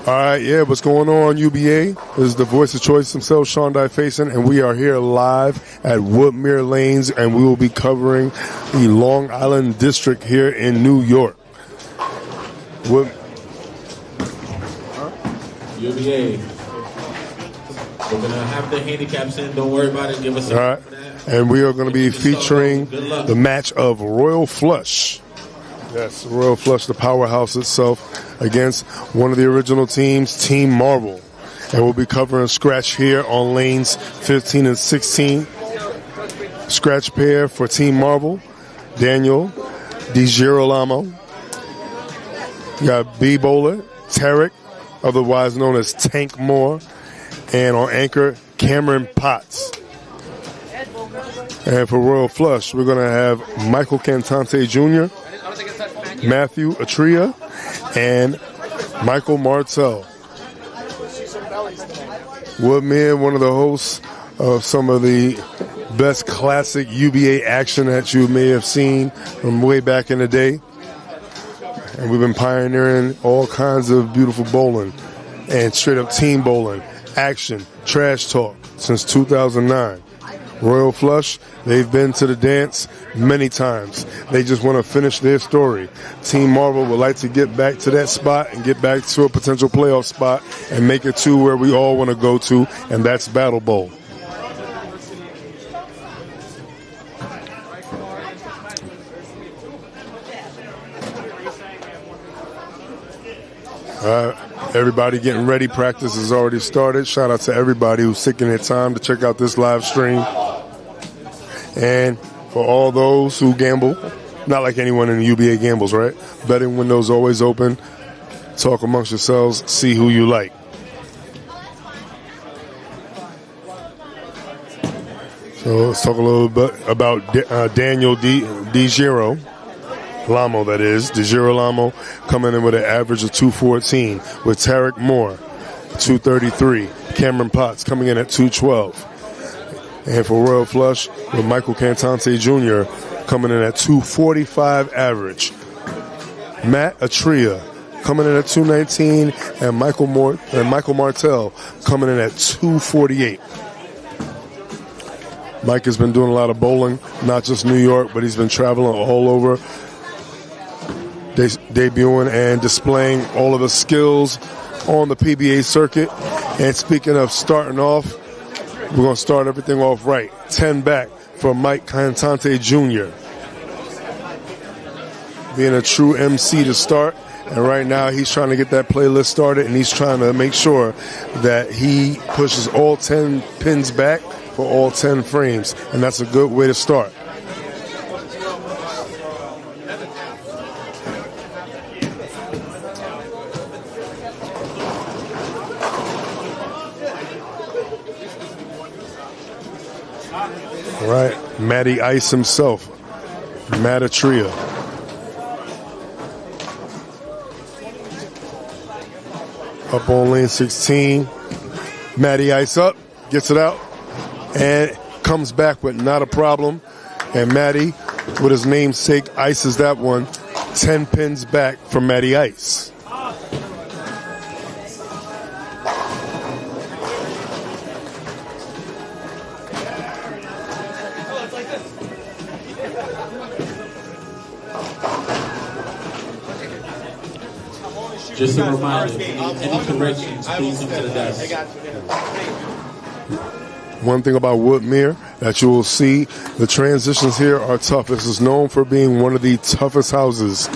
All right, yeah, what's going on, UBA? This is the voice of choice himself, Sean Dyfason, and we are here live at Woodmere Lanes, and we will be covering the Long Island District here in New York. UBA. We're going to have the handicaps in. Don't worry about it. Give us a all right. And we are going to be featuring the match of Royal Flush. Yes, Royal Flush, the powerhouse itself, against one of the original teams, Team Marvel. And we'll be covering scratch here on lanes 15 and 16. Scratch pair for Team Marvel, Daniel DiGirolamo. You got B Bowler, Tarek, otherwise known as Tank Moore. And on anchor, Cameron Potts. And for Royal Flush, we're going to have Michael Cantante Jr., Matthew Atria, and Michael Martell. Woodmere, one of the hosts of some of the best classic UBA action that you may have seen from way back in the day. And we've been pioneering all kinds of beautiful bowling and straight up team bowling, action, trash talk since 2009. Royal Flush, they've been to the dance many times. They just want to finish their story. Team Marvel would like to get back to that spot and get back to a potential playoff spot and make it to where we all want to go to, and that's Battle Bowl. Everybody getting ready. Practice has already started. Shout out to everybody who's taking their time to check out this live stream. And for all those who gamble, not like anyone in the UBA gambles, right? Betting window's always open. Talk amongst yourselves. See who you like. So let's talk a little bit about Daniel DiGirolamo, that is. DiGirolamo coming in with an average of 214 with Tarek Moore, 233. Cameron Potts coming in at 212. And for Royal Flush, with Michael Cantante Jr. coming in at 245 average. Matt Atria coming in at 219, and Michael Martell coming in at 248. Mike has been doing a lot of bowling, not just New York, but he's been traveling all over, debuting and displaying all of his skills on the PBA circuit. And speaking of starting off, we're going to start everything off right. 10 back for Mike Cantante Jr. Being a true MC to start. And right now he's trying to get that playlist started, and he's trying to make sure that he pushes all 10 pins back for all 10 frames. And that's a good way to start. All right, Matty Ice himself, Matt Atria. Up on lane 16, Matty Ice up, gets it out, and comes back with not a problem. And Matty, with his namesake, ices that one, 10 pins back from Matty Ice. Just a reminder, any corrections, please come to the desk. One thing about Woodmere that you will see, the transitions here are tough. This is known for being one of the toughest houses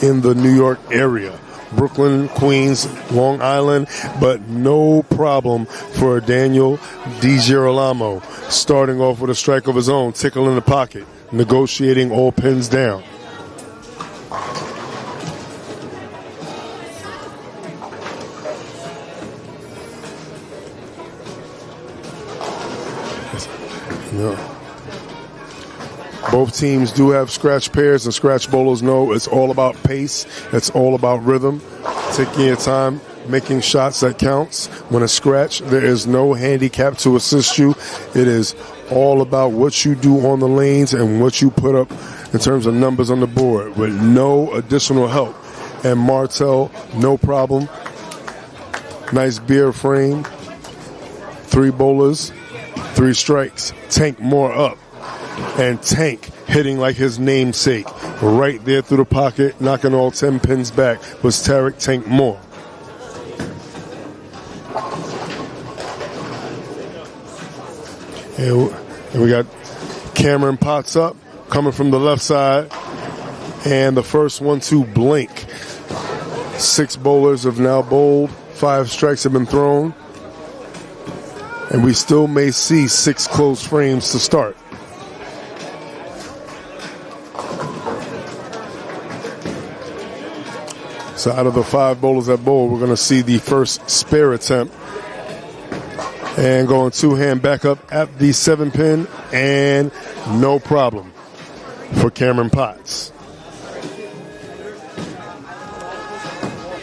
in the New York area. Brooklyn, Queens, Long Island, but no problem for Daniel DiGirolamo, starting off with a strike of his own, tickle in the pocket, negotiating all pins down. Yeah. Both teams do have scratch pairs, and scratch bowlers know it's all about pace. It's all about rhythm, taking your time, making shots that counts. When a scratch, there is no handicap to assist you. It is all about what you do on the lanes and what you put up in terms of numbers on the board with no additional help. And Martell, no problem. Nice beer frame. 3 bowlers, 3 strikes. Tank Moore up. And Tank hitting like his namesake. Right there through the pocket, knocking all 10 pins back was Tarek Tank Moore. And we got Cameron Potts up, coming from the left side. And the first 1-2 blink. 6 bowlers have now bowled. 5 strikes have been thrown. And we still may see 6 closed frames to start. So out of the 5 bowlers that bowl, we're going to see the first spare attempt. And going 2-hand back up at the 7 pin. And no problem for Cameron Potts.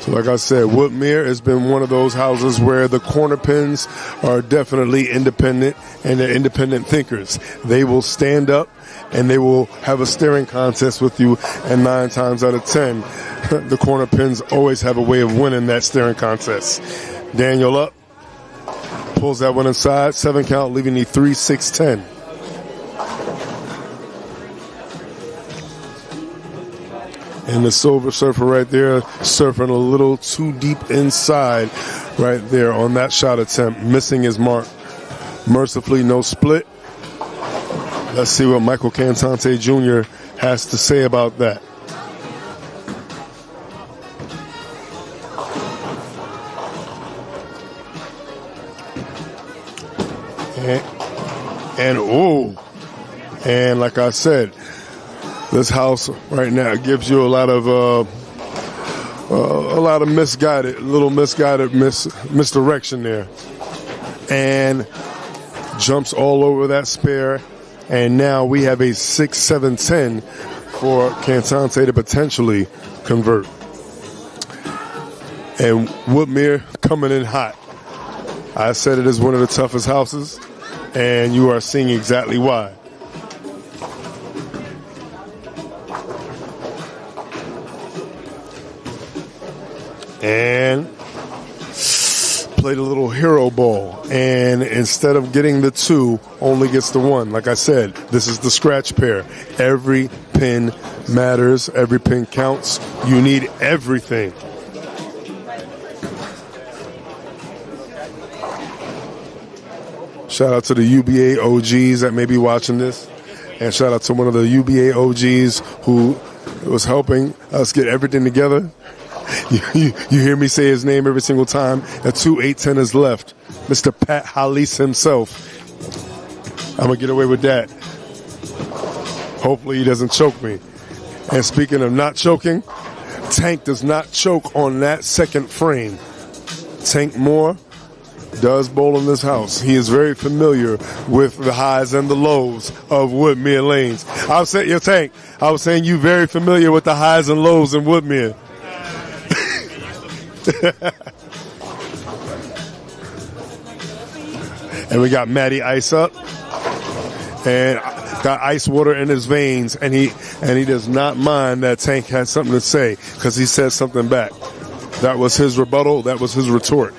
So like I said, Woodmere has been one of those houses where the corner pins are definitely independent, and they're independent thinkers. They will stand up and they will have a staring contest with you, and 9 times out of 10, the corner pins always have a way of winning that staring contest. Daniel up, pulls that one inside, 7 count, leaving the 3-6-10. And the Silver Surfer right there, surfing a little too deep inside right there on that shot attempt, missing his mark. Mercifully, no split. Let's see what Michael Cantante Jr. has to say about that. And like I said, this house right now gives you a lot of misdirection there, and jumps all over that spare, and now we have a 6-7-10 for Cantante to potentially convert. And Woodmere coming in hot. I said it is one of the toughest houses, and you are seeing exactly why. And played a little hero ball, and instead of getting the 2, only gets the 1. Like I said, this is the scratch pair. Every pin matters. Every pin counts. You need everything. Shout out to the UBA OGs that may be watching this, and shout out to one of the UBA OGs who was helping us get everything together. You hear me say his name every single time. A 2-8-10 is left. Mr. Pat Hollis himself. I'm going to get away with that. Hopefully he doesn't choke me. And speaking of not choking, Tank does not choke on that second frame. Tank Moore does bowl in this house. He is very familiar with the highs and the lows of Woodmere lanes. I was saying, Tank, I was saying you very familiar with the highs and lows in Woodmere. And we got Matty Ice up, and got ice water in his veins, and he does not mind that Tank has something to say, because he says something back. That was his rebuttal. That was his retort.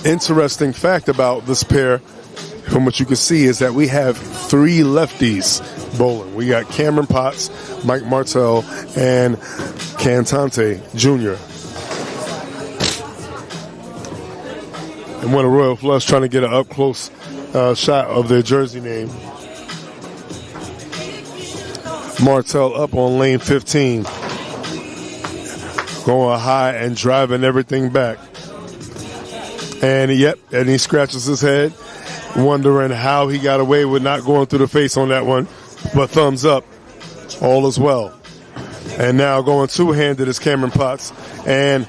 Interesting fact about this pair, from what you can see, is that we have 3 lefties bowling. We got Cameron Potts, Mike Martell, and Cantante Jr. And one of Royal Flush trying to get an up-close shot of their jersey name. Martell up on lane 15. Going high and driving everything back. And he scratches his head, wondering how he got away with not going through the face on that one. But thumbs up, all is well. And now going 2-handed is Cameron Potts, and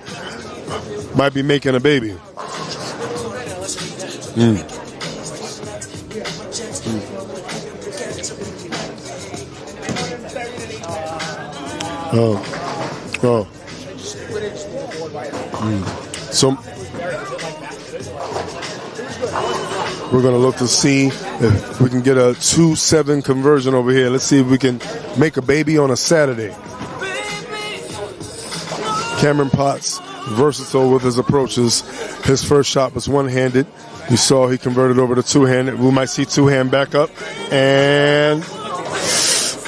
might be making a baby. So we're going to look to see if we can get a 2-7 conversion over here. Let's see if we can make a baby on a Saturday. Cameron Potts, versatile with his approaches. His first shot was one-handed. You saw he converted over to two-handed. We might see two-hand back up. And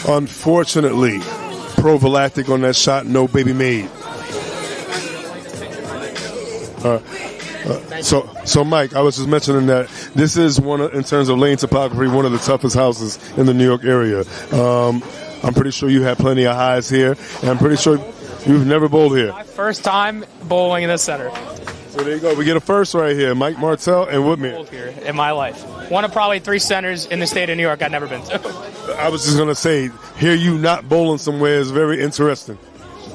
unfortunately, prophylactic on that shot, no baby made. So Mike, I was just mentioning that this is in terms of lane topography, one of the toughest houses in the New York area. I'm pretty sure you had plenty of highs here, and I'm pretty sure you've never bowled here. My first time bowling in this center. So there you go. We get a first right here. Mike Martell and Woodmere. Bowled here in my life. One of probably 3 centers in the state of New York I've never been to. I was just going to say, hear you not bowling somewhere is very interesting.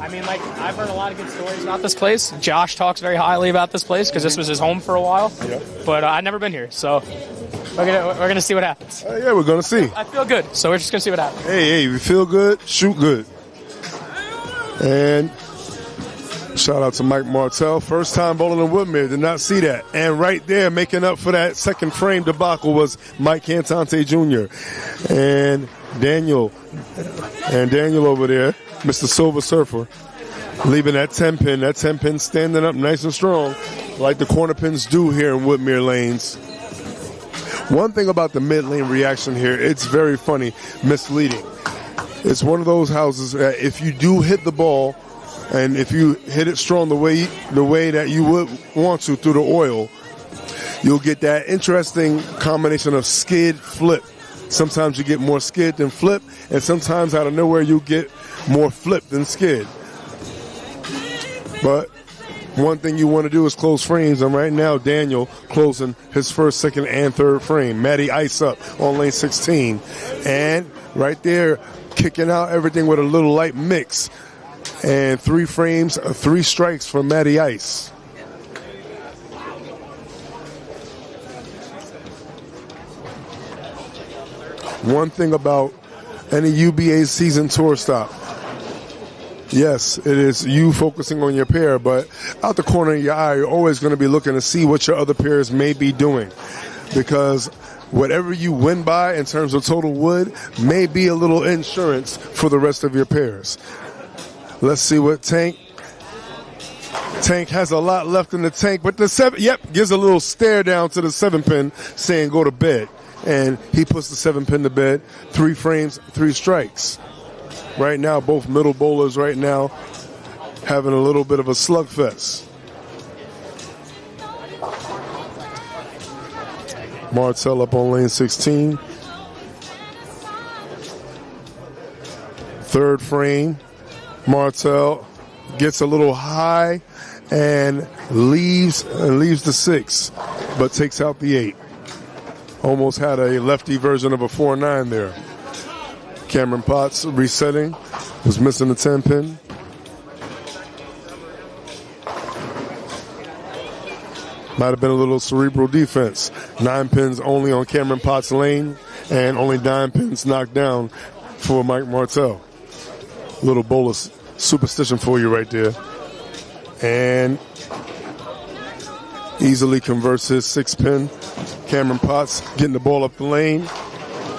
I mean, like, I've heard a lot of good stories about this place. Josh talks very highly about this place because this was his home for a while. Yeah. But I've never been here, so we're gonna see what happens. Yeah, we're going to see. I feel good, so we're just going to see what happens. Hey, you feel good, shoot good. And shout out to Mike Martell. First time bowling in Woodmere. Did not see that. And right there, making up for that second frame debacle was Mike Cantante Jr. And Daniel over there, Mr. Silver Surfer, leaving that 10-pin. That 10-pin standing up nice and strong, like the corner pins do here in Woodmere lanes. One thing about the mid-lane reaction here, it's very funny, misleading. It's one of those houses that if you do hit the ball, and if you hit it strong the way that you would want to through the oil, you'll get that interesting combination of skid, flip. Sometimes you get more skid than flip, and sometimes out of nowhere you get more flip than skid. But one thing you want to do is close frames, and right now Daniel closing his first, second, and third frame. Matty Ice up on lane 16. And right there, kicking out everything with a little light mix. And 3 frames, 3 strikes for Matty Ice. One thing about any UBA season tour stop, yes, it is you focusing on your pair, but out the corner of your eye, you're always going to be looking to see what your other pairs may be doing. Because whatever you win by in terms of total wood may be a little insurance for the rest of your pairs. Let's see what Tank has a lot left in the tank, but gives a little stare down to the 7-pin saying go to bed. And he puts the 7-pin to bed. 3 frames, 3 strikes. Right now, both middle bowlers right now having a little bit of a slugfest. Martell up on lane 16. Third frame. Martell gets a little high and leaves the 6, but takes out the 8. Almost had a lefty version of a 4-9 there. Cameron Potts resetting, was missing the 10-pin. Might have been a little cerebral defense. 9 pins only on Cameron Potts' lane, and only 9 pins knocked down for Mike Martell. Little bowler superstition for you right there. And easily converts his 6-pin. Cameron Potts getting the ball up the lane.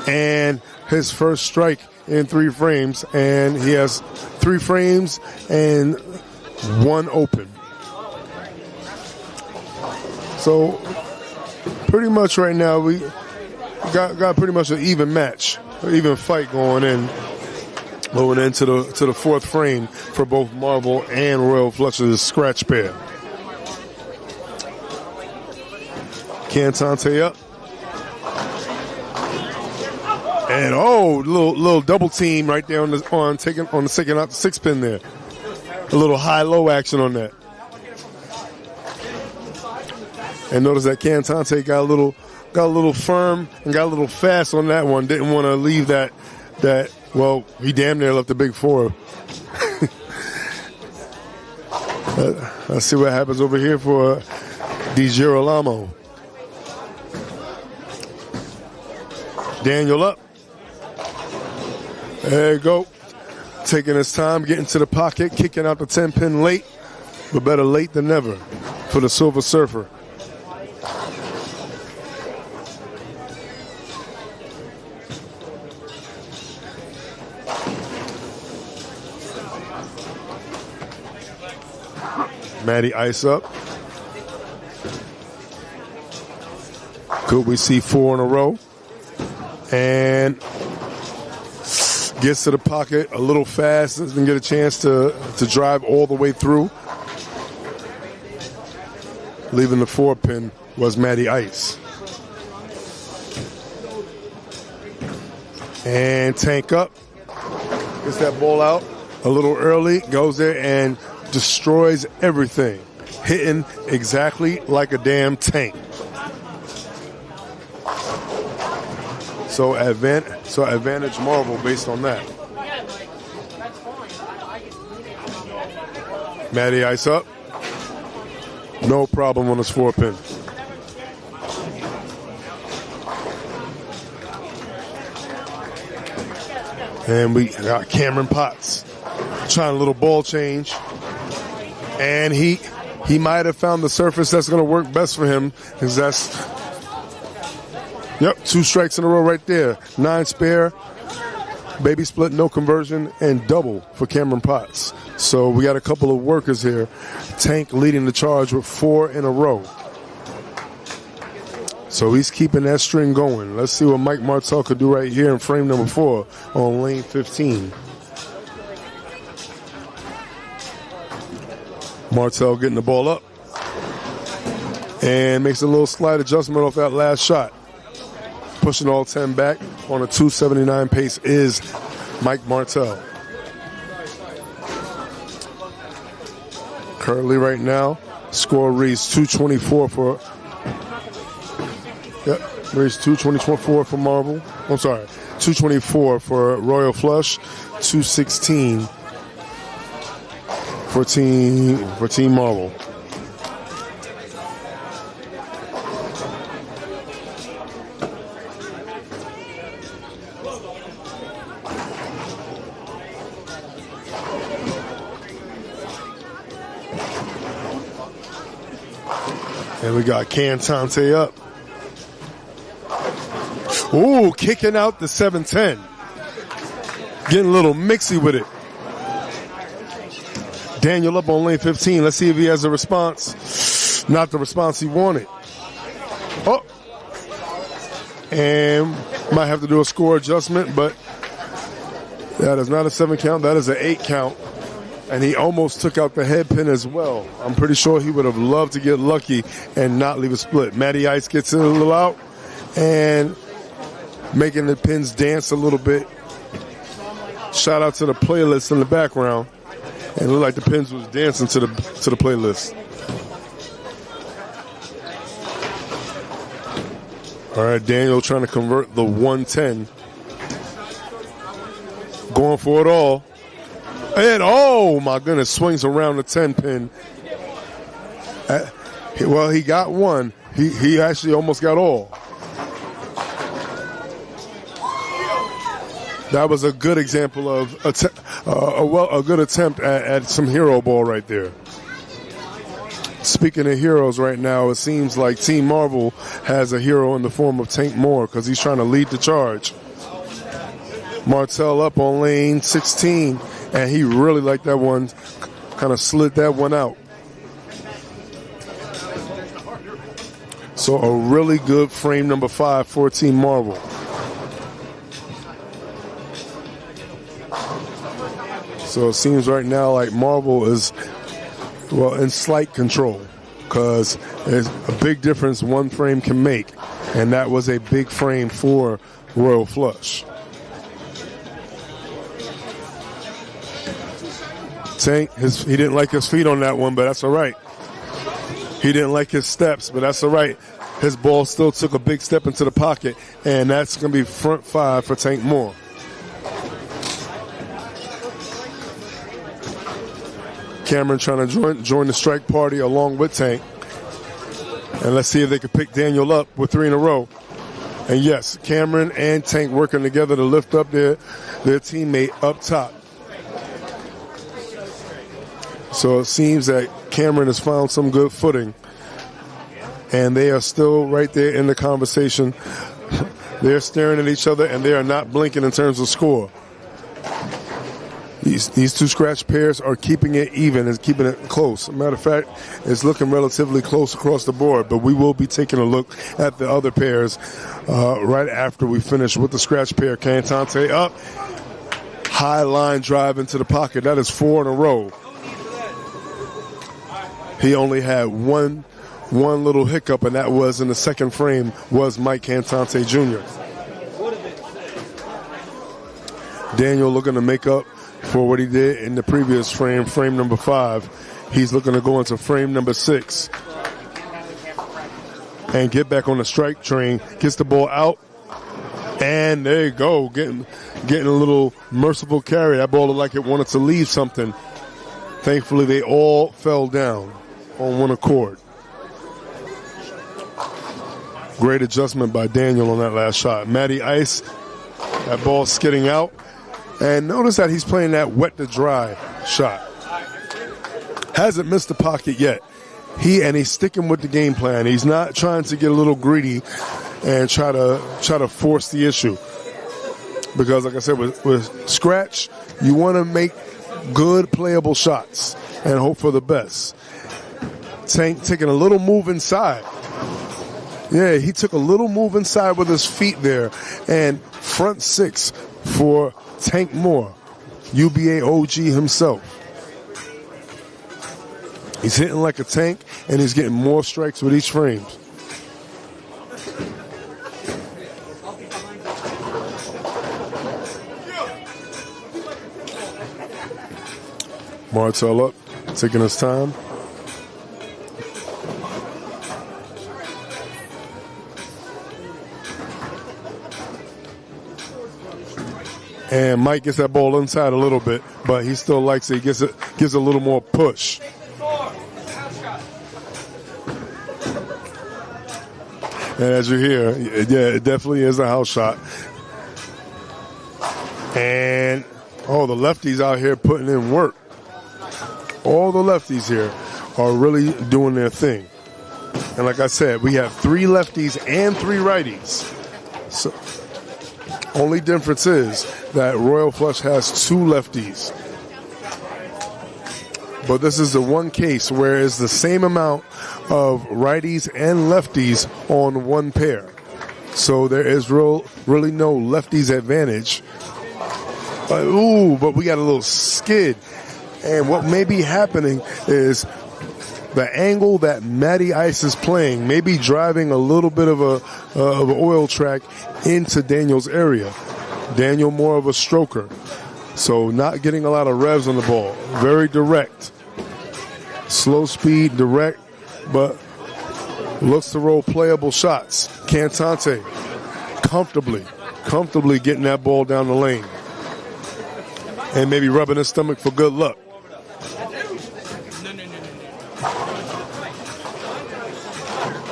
And his first strike in 3 frames. And he has 3 frames and 1 open. So pretty much right now we got pretty much an even match, an even fight going into the 4th frame for both Marble and Royal Flush's scratch pair. Cantante up. And little double team right there taking out the 6-pin there. A little high-low action on that. And notice that Cantante got a little firm and got a little fast on that one. Didn't want to leave that. Well, he damn near left the big 4. Let's see what happens over here for Di Girolamo. Daniel up. There you go. Taking his time, getting to the pocket, kicking out the 10-pin late, but better late than never for the Silver Surfer. Maddie ice up. Could we see 4 in a row? And gets to the pocket a little fast, doesn't get a chance to drive all the way through. Leaving the 4-pin was Maddie Ice. And Tank up. Gets that ball out a little early, goes there and destroys everything. Hitting exactly like a damn tank. So advantage Marvel based on that. Maddie ice up. No problem on his 4-pin. And we got Cameron Potts trying a little ball change. And he might have found the surface that's going to work best for him, because that's, yep, 2 strikes in a row right there. 9 spare, baby split, no conversion, and double for Cameron Potts. So we got a couple of workers here. Tank leading the charge with 4 in a row. So he's keeping that string going. Let's see what Mike Martell could do right here in frame number 4 on lane 15. Martell getting the ball up and makes a little slight adjustment off that last shot. Pushing all 10 back on a 279 pace is Mike Martell. Currently right now, score reads 224 for, reads 224 for Marvel. I'm sorry, 224 for Royal Flush, 216 for Team Marvel. And we got Cantante up. Ooh, kicking out the 7-10. Getting a little mixy with it. Daniel up on lane 15. Let's see if he has a response. Not the response he wanted. Oh. And might have to do a score adjustment, but that is not a 7 count. That is an 8 count. And he almost took out the head pin as well. I'm pretty sure he would have loved to get lucky and not leave a split. Matty Ice gets it a little out and making the pins dance a little bit. Shout out to the playlist in the background. And it looked like the pins was dancing to the playlist. All right, Daniel trying to convert the 110. Going for it all. And, oh, my goodness, swings around the 10-pin. Well, he got one. He actually almost got all. That was a good example of a good attempt at some hero ball right there. Speaking of heroes right now, it seems like Team Marvel has a hero in the form of Tank Moore because he's trying to lead the charge. Martell up on lane 16, and he really liked that one, kind of slid that one out. So a really good frame number 5 for Team Marvel. So it seems right now like Marvel is, well, in slight control because there's a big difference one frame can make, and that was a big frame for Royal Flush. Tank, he didn't like his feet on that one, but that's all right. He didn't like his steps, but that's all right. His ball still took a big step into the pocket, and that's going to be front 5 for Tank Moore. Cameron trying to join the strike party along with Tank. And let's see if they can pick Daniel up with 3 in a row. And yes, Cameron and Tank working together to lift up their teammate up top. So it seems that Cameron has found some good footing. And they are still right there in the conversation. They're staring at each other and they are not blinking in terms of score. These two scratch pairs are keeping it even and keeping it close. Matter of fact, it's looking relatively close across the board, but we will be taking a look at the other pairs right after we finish with the scratch pair. Cantante up. High line drive into the pocket. That is 4 in a row. He only had one little hiccup, and that was in the second frame, was Mike Cantante Jr. Daniel looking to make up for what he did in the previous frame, frame number 5. He's looking to go into frame number 6 and get back on the strike train. Gets the ball out, and there you go, getting a little merciful carry. That ball looked like it wanted to leave something. Thankfully, they all fell down on one accord. Great adjustment by Daniel on that last shot. Matty Ice, that ball skidding out. And notice that he's playing that wet to dry shot. Hasn't missed the pocket yet. He's sticking with the game plan. He's not trying to get a little greedy and try to force the issue. Because like I said, with scratch, you want to make good playable shots and hope for the best. Tank taking a little move inside. Yeah, he took a little move inside with his feet there. And front 6 for Tank Moore, UBA OG himself. He's hitting like a tank, and he's getting more strikes with each frame. Martel up, taking his time. And Mike gets that ball inside a little bit, but he still likes it. He gives a little more push. And as you hear, yeah, it definitely is a house shot. And, the lefties out here putting in work. All the lefties here are really doing their thing. And like I said, we have 3 lefties and 3 righties. So, only difference is that Royal Flush has 2 lefties. But this is the one case where it's the same amount of righties and lefties on one pair. So there is really no lefties advantage. But we got a little skid. And what may be happening is the angle that Matty Ice is playing may be driving a little bit of an oil track into Daniel's area. Daniel more of a stroker. So not getting a lot of revs on the ball. Very direct. Slow speed, direct, but looks to roll playable shots. Cantante comfortably getting that ball down the lane. And maybe rubbing his stomach for good luck.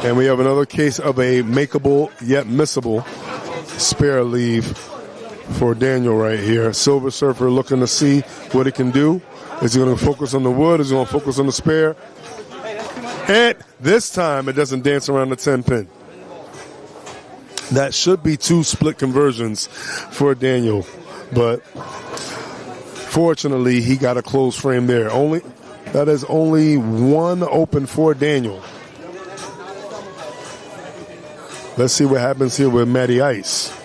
And we have another case of a makeable yet missable spare leave for Daniel right here. Silver Surfer looking to see what he can do. Is he going to focus on the wood? Is he going to focus on the spare? And this time it doesn't dance around the 10 pin. That should be 2 split conversions for Daniel. But fortunately, he got a closed frame there. That is only 1 open for Daniel. Let's see what happens here with Matty Ice.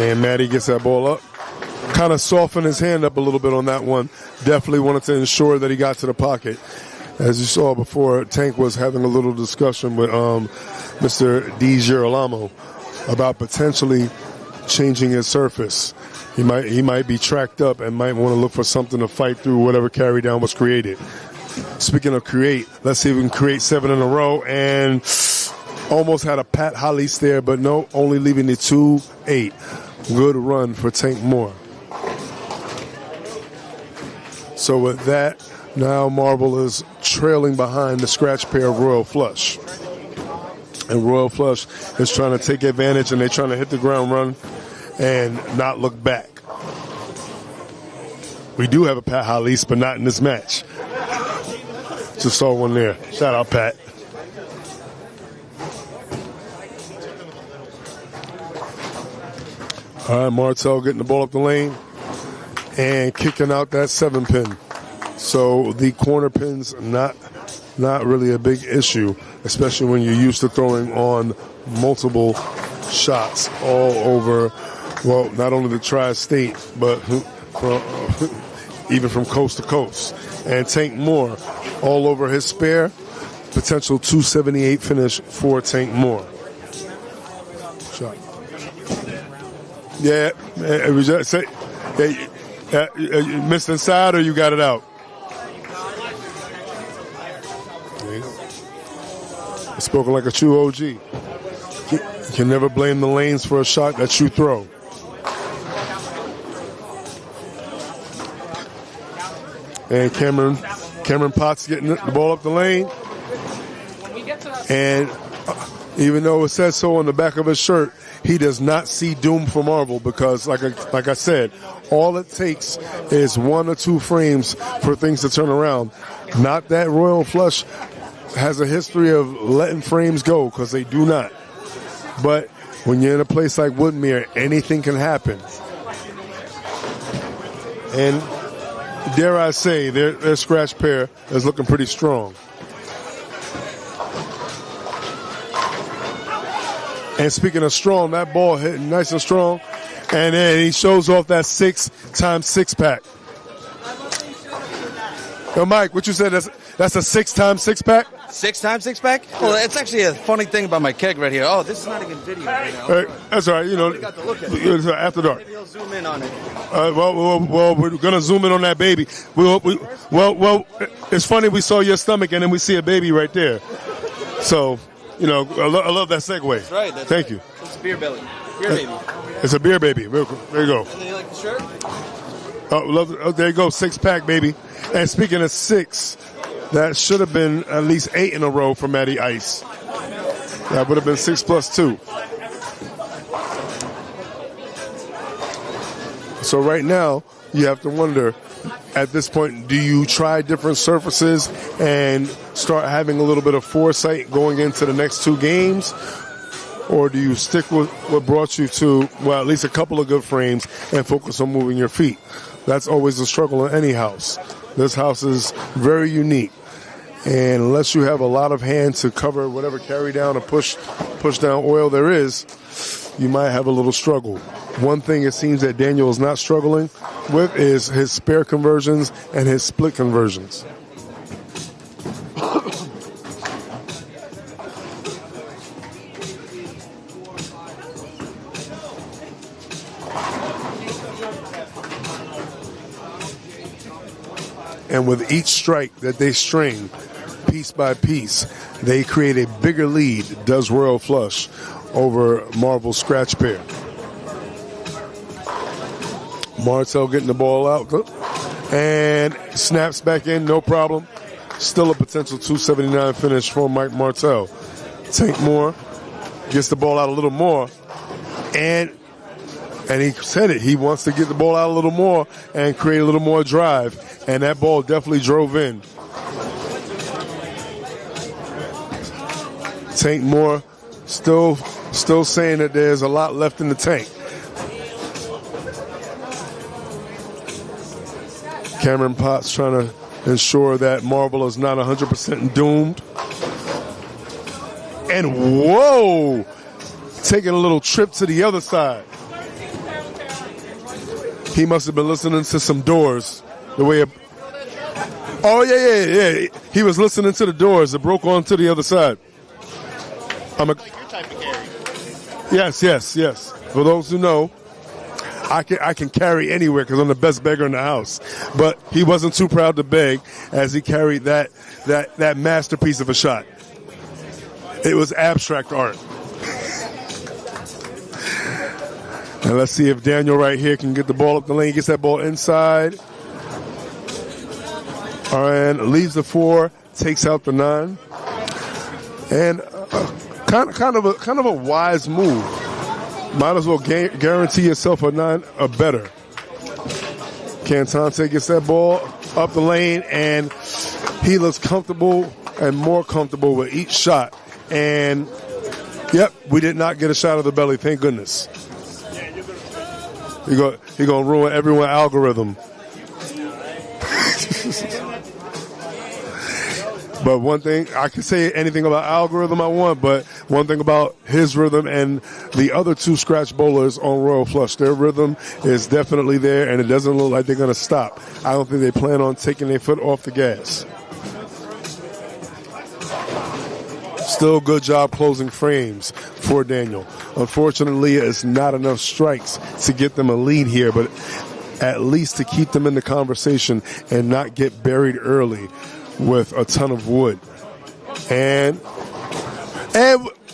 And Matty gets that ball up. Kind of softened his hand up a little bit on that one. Definitely wanted to ensure that he got to the pocket. As you saw before, Tank was having a little discussion with Mr. Di Girolamo about potentially changing his surface. He might be tracked up and might want to look for something to fight through whatever carry down was created. Speaking of create, let's see if we can create 7 in a row, and almost had a Pat Hollis there, but no, only leaving the 2-8. Good run for Tank Moore. So with that, now Marble is trailing behind the scratch pair of Royal Flush. And Royal Flush is trying to take advantage, and they're trying to hit the ground run and not look back. We do have a Pat Hollis, but not in this match. Just saw one there. Shout out, Pat. All right, Martell getting the ball up the lane and kicking out that 7-pin. So the corner pin's not really a big issue, especially when you're used to throwing on multiple shots all over, well, not only the tri-state, but even from coast to coast. And Tank Moore all over his spare. Potential 278 finish for Tank Moore. Shot. Yeah, it was just say, you missed inside or you got it out? Spoken like a true OG. You can never blame the lanes for a shot that you throw. And Cameron Potts getting the ball up the lane. And even though it says so on the back of his shirt, he does not see doom for Marvel because, like I said, all it takes is 1 or 2 frames for things to turn around. Not that Royal Flush has a history of letting frames go, because they do not. But when you're in a place like Woodmere, anything can happen. And dare I say, their scratch pair is looking pretty strong. And speaking of strong, that ball hitting nice and strong. And then he shows off that 6x6 pack. Yo, Mike, what you said, that's a 6x6 pack? 6x6 pack? Well, it's actually a funny thing about my keg right here. Oh, this is not even video right now. That's all right. You know, got to look at it. After dark. Maybe I'll zoom in on it. Well, we're gonna zoom in on that baby. Well, it's funny. We saw your stomach, and then we see a baby right there. So, you know, I love that segue. That's right. Thank you. It's a beer belly. Beer baby. It's a beer baby. There you go. And then you like the shirt? There you go. 6-pack, baby. And speaking of 6, that should have been at least 8 in a row for Matty Ice. That would have been 6 plus 2. So right now, you have to wonder, at this point, do you try different surfaces and start having a little bit of foresight going into the next 2 games? Or do you stick with what brought you to, well, at least a couple of good frames and focus on moving your feet? That's always a struggle in any house. This house is very unique. And unless you have a lot of hand to cover whatever carry down or push down oil there is, you might have a little struggle. One thing it seems that Daniel is not struggling with is his spare conversions and his split conversions. And with each strike that they string, piece by piece, they create a bigger lead, does Royal Flush, over Marvel's scratch pair. Martell getting the ball out and snaps back in, no problem. Still a potential 279 finish for Mike Martell. Tank Moore gets the ball out a little more, and he said it. He wants to get the ball out a little more and create a little more drive. And that ball definitely drove in. Tank Moore still saying that there's a lot left in the tank. Cameron Potts trying to ensure that Marvel is not 100% doomed. And whoa! Taking a little trip to the other side. He must have been listening to some Doors. The way yeah. He was listening to the Doors. It broke onto the other side. Yes. For those who know, I can carry anywhere because I'm the best beggar in the house. But he wasn't too proud to beg as he carried that masterpiece of a shot. It was abstract art. And let's see if Daniel right here can get the ball up the lane. He gets that ball inside. And leaves the 4, takes out the 9. And kind of a wise move. Might as well guarantee yourself a 9 or better. Cantante gets that ball up the lane, and he looks comfortable and more comfortable with each shot. And, yep, we did not get a shot of the belly, thank goodness. He going to ruin everyone's algorithm. But one thing, I can say anything about algorithm I want, but one thing about his rhythm and the other two scratch bowlers on Royal Flush, their rhythm is definitely there, and it doesn't look like they're going to stop. I don't think they plan on taking their foot off the gas. Still good job closing frames for Daniel. Unfortunately, it's not enough strikes to get them a lead here, but at least to keep them in the conversation and not get buried early with a ton of wood. And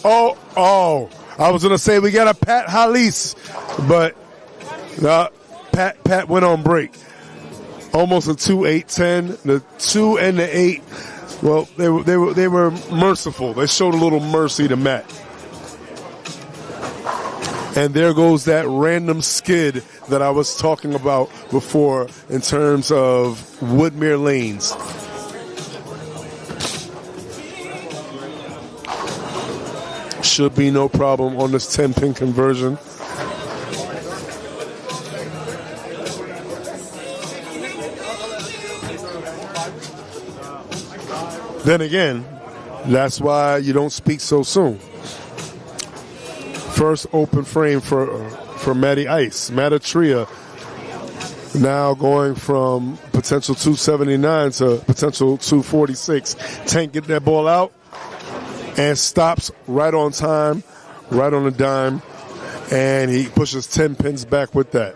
I was going to say we got a Pat Halis, but Pat went on break. Almost a 2-8-10. The 2 and the 8, well, they were merciful. They showed a little mercy to Matt. And there goes that random skid that I was talking about before in terms of Woodmere lanes. Should be no problem on this 10-pin conversion. Then again, that's why you don't speak so soon. First open frame for Matty Ice. Matatria now going from potential 279 to potential 246. Tank get that ball out and stops right on time, right on the dime, and he pushes 10 pins back with that.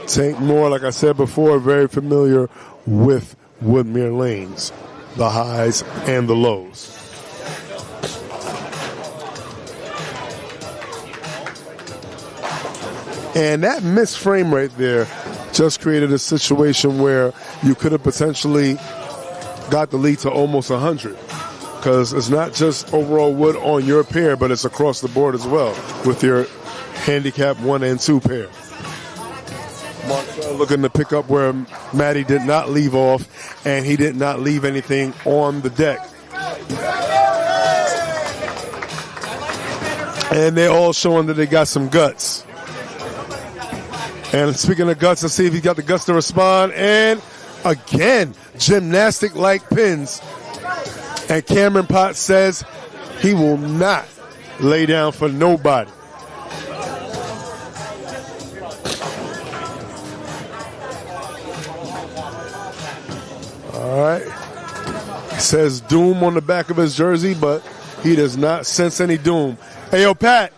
Tank Moore, like I said before, very familiar with Woodmere lanes, the highs and the lows. And that missed frame right there just created a situation where you could have potentially got the lead to almost 100. Because it's not just overall wood on your pair, but it's across the board as well with your handicap 1 and 2 pair. Marcel looking to pick up where Matty did not leave off, and he did not leave anything on the deck. And they're all showing that they got some guts. And speaking of guts, let's see if he's got the guts to respond. And again, gymnastic-like pins. And Cameron Potts says he will not lay down for nobody. All right. He says doom on the back of his jersey, but he does not sense any doom. Hey, yo, Pat.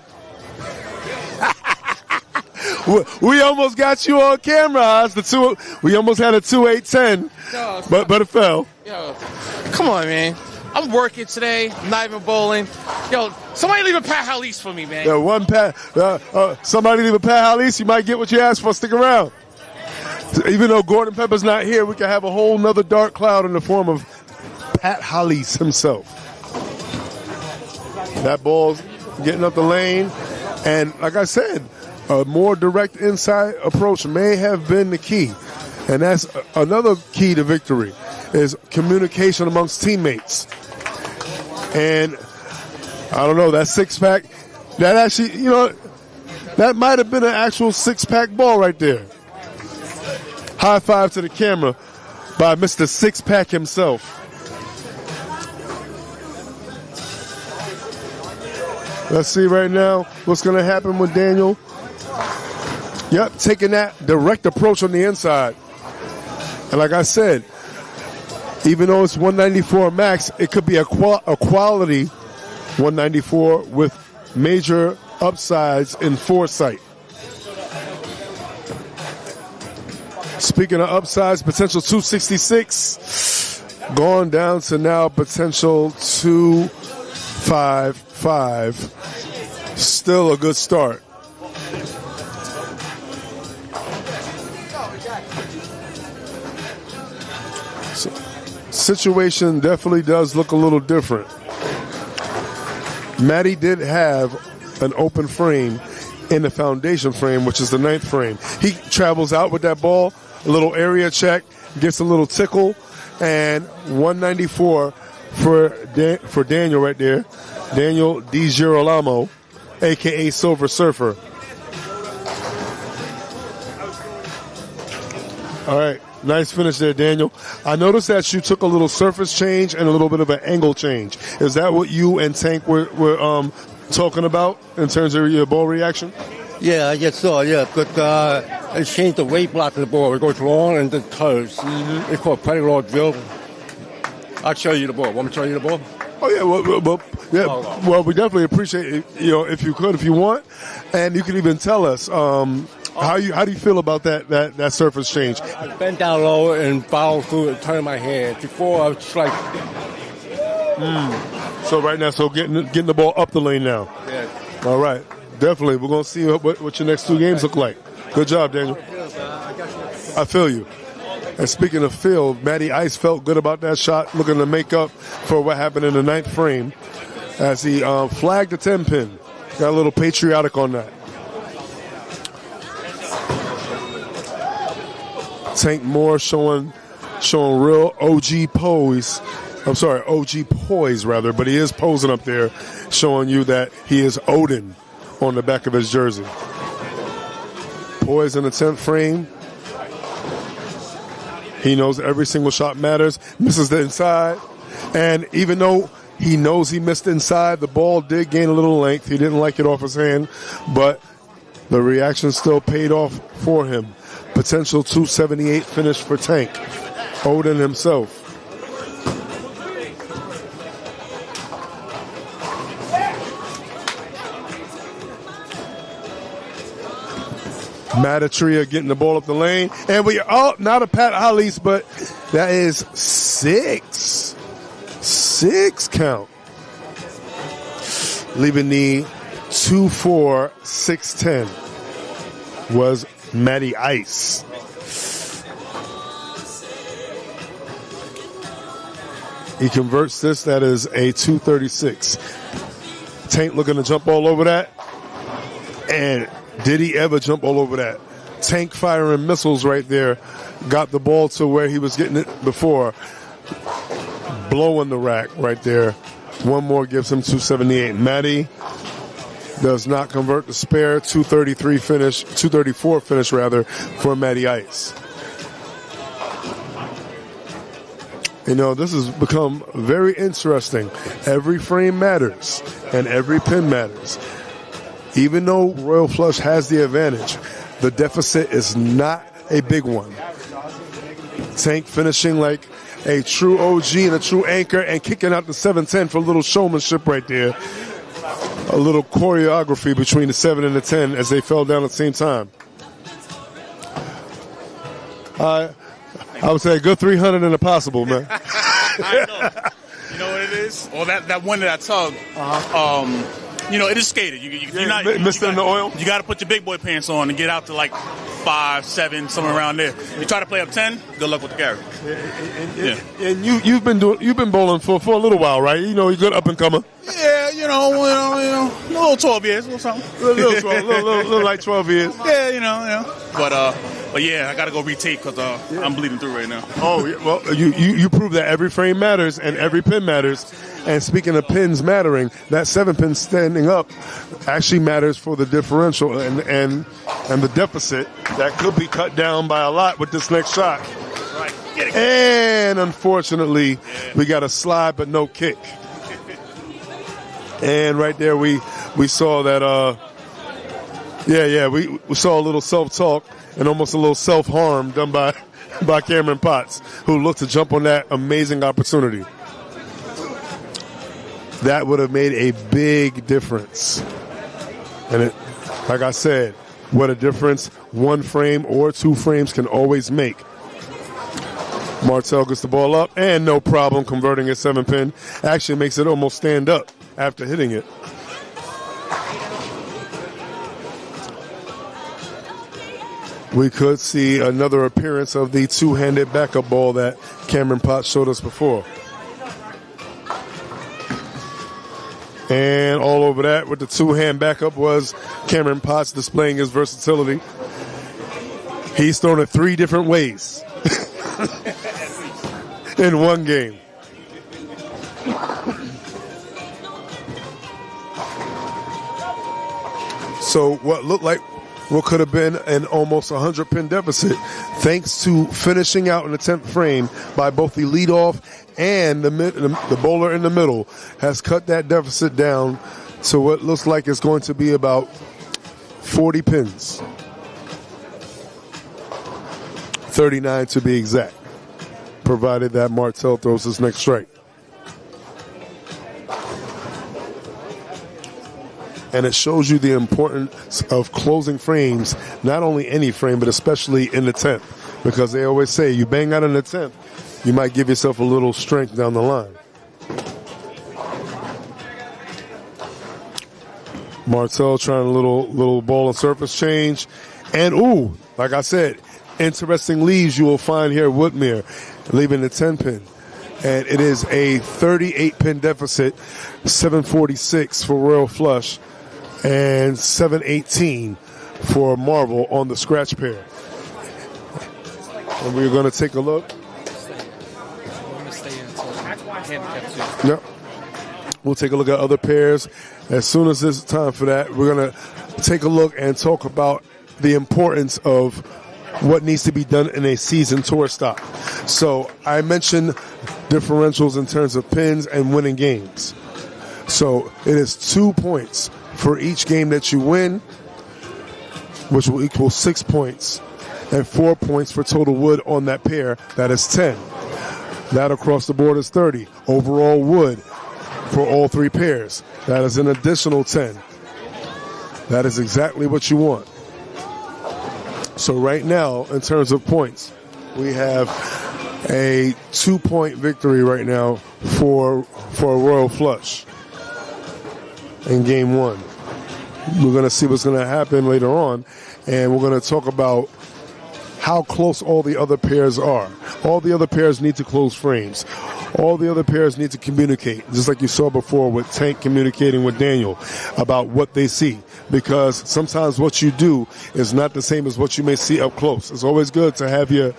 We almost got you on camera, Oz. We almost had a 2-8-10, but it fell. Yo, come on, man. I'm working today. I'm not even bowling. Yo, somebody leave a Pat Halis for me, man. Yeah, somebody leave a Pat Halis. You might get what you asked for. Stick around. Even though Gordon Pepper's not here, we can have a whole nother dark cloud in the form of Pat Halis himself. That ball's getting up the lane. And like I said, a more direct inside approach may have been the key. And that's another key to victory, is communication amongst teammates. And I don't know, that six-pack, that actually, that might have been an actual six-pack ball right there. High five to the camera by Mr. Six-Pack himself. Let's see right now what's going to happen with Daniel. Yep, taking that direct approach on the inside. And like I said, even though it's 194 max, it could be a quality 194 with major upsides in foresight. Speaking of upsides, potential 266, gone down to now potential 255. Still a good start. Situation definitely does look a little different. Matty did have an open frame in the foundation frame, which is the 9th frame. He travels out with that ball, a little area check, gets a little tickle, And 194 for Daniel right there. Daniel DiGirolamo, a.k.a. Silver Surfer. All right. Nice finish there, Daniel. I noticed that you took a little surface change and a little bit of an angle change. Is that what you and Tank were talking about in terms of your ball reaction? Yeah, I guess so, yeah. But I changed the weight block of the ball. It goes long and then curves. Mm-hmm. It's called pretty long drill. I'll show you the ball. Want me to show you the ball? Oh, yeah. Well, we definitely appreciate it, if you could, if you want. And you can even tell us how do you feel about that surface change? I bent down low and followed through and turned my hand. Before, I was like... So right now, getting the ball up the lane now. Yeah. All right. Definitely. We're going to see what your next two games look like. Good job, Daniel. I feel you. And speaking of feel, Matty Ice felt good about that shot, looking to make up for what happened in the ninth frame as he flagged the 10-pin. Got a little patriotic on that. Tank Moore showing real OG poise. I'm sorry, OG poise rather, but he is posing up there, showing you that he is Odin on the back of his jersey. Poise in the 10th frame. He knows every single shot matters. Misses the inside. And even though he knows he missed inside, the ball did gain a little length. He didn't like it off his hand, but the reaction still paid off for him. Potential 278 finish for Tank. Odin himself. Matatria getting the ball up the lane. And we are not a Pat Hollis, but that is 6. 6 count. Leaving the 2-4, 6-10 was Matty Ice. He converts this. That is a 236. Tank looking to jump all over that. And did he ever jump all over that? Tank firing missiles right there. Got the ball to where he was getting it before. Blowing the rack right there. One more gives him 278. Matty does not convert the spare. 234 finish rather for Matty Ice. This has become very interesting. Every frame matters and every pin matters. Even though Royal Flush has the advantage, the deficit is not a big one. Tank finishing like a true OG and a true anchor and kicking out the 7-10 for a little showmanship right there. A little choreography between the 7 and the 10 as they fell down at the same time. I would say a good 300 and a possible, man. I know. You know what it is? Well, that one that I tugged, it is skated. You're not missed in the oil. You got to put your big boy pants on and get out to like 5, 7, somewhere around there. You try to play up 10, good luck with the carry. And you've been bowling for a little while, right? You're good up and comer. Yeah, a little 12 years, a little something. little like 12 years. Yeah, But yeah, I got to go retape because I'm bleeding through right now. Oh, yeah. Well, you prove that every frame matters and every pin matters. And speaking of pins mattering, that 7-pin standing up actually matters for the differential and the deficit that could be cut down by a lot with this next shot. Right. And unfortunately, we got a slide but no kick. And right there we saw that we saw a little self-talk and almost a little self-harm done by Cameron Potts, who looked to jump on that amazing opportunity. That would have made a big difference. And like I said, what a difference 1 frame or 2 frames can always make. Martel gets the ball up and no problem converting his 7-pin. Actually makes it almost stand up after hitting it. We could see another appearance of the 2-handed backup ball that Cameron Potts showed us before. And all over that with the 2-hand backup was Cameron Potts displaying his versatility. He's thrown it 3 different ways. in one game. So what looked like what could have been an almost 100-pin deficit, thanks to finishing out in the 10th frame by both the leadoff and the bowler in the middle, has cut that deficit down to what looks like it's going to be about 40 pins. 39 to be exact, provided that Martell throws his next strike. And it shows you the importance of closing frames, not only any frame, but especially in the 10th. Because they always say, you bang out in the 10th, you might give yourself a little strength down the line. Martell trying a little ball and surface change. And, ooh, like I said, interesting leaves you will find here at Woodmere, leaving the 10-pin. And it is a 38-pin deficit, 746 for Royal Flush, and 718 for Marvel on the scratch pair. And we're going to take a look. Yep. We'll take a look at other pairs. As soon as it's time for that, we're going to take a look and talk about the importance of what needs to be done in a season tour stop. So I mentioned differentials in terms of pins and winning games. So it is 2 points for each game that you win, which will equal 6 points, and 4 points for total wood on that pair. That is 10. That across the board is 30. Overall wood for all three pairs. That is an additional 10. That is exactly what you want. So right now, in terms of points, we have a 2-point victory right now for Royal Flush in game one. We're going to see what's going to happen later on, and we're going to talk about how close all the other pairs are. All the other pairs need to close frames. All the other pairs need to communicate, just like you saw before with Tank communicating with Daniel about what they see. Because sometimes what you do is not the same as what you may see up close. It's always good to have your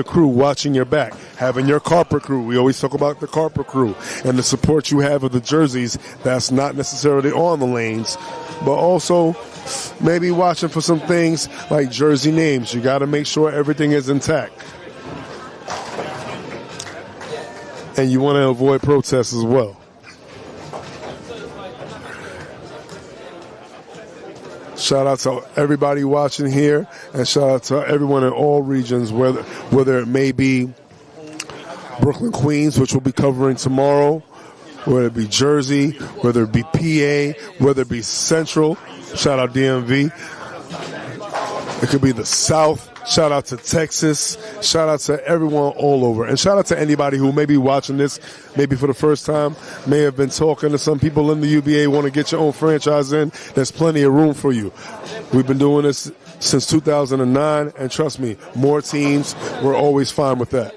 crew watching your back, having your carpet crew. We always talk about the carpet crew and the support you have of the jerseys that's not necessarily on the lanes, but also maybe watching for some things like jersey names. You got to make sure everything is intact. And you want to avoid protests as well. Shout out to everybody watching here, and shout out to everyone in all regions, whether it may be Brooklyn, Queens, which we'll be covering tomorrow, whether it be Jersey, whether it be PA, whether it be Central. Shout out DMV. It could be the South. Shout out to Texas. Shout out to everyone all over. And shout out to anybody who may be watching this maybe for the first time, may have been talking to some people in the UBA, want to get your own franchise in. There's plenty of room for you. We've been doing this since 2009, and trust me, more teams, we're always fine with that.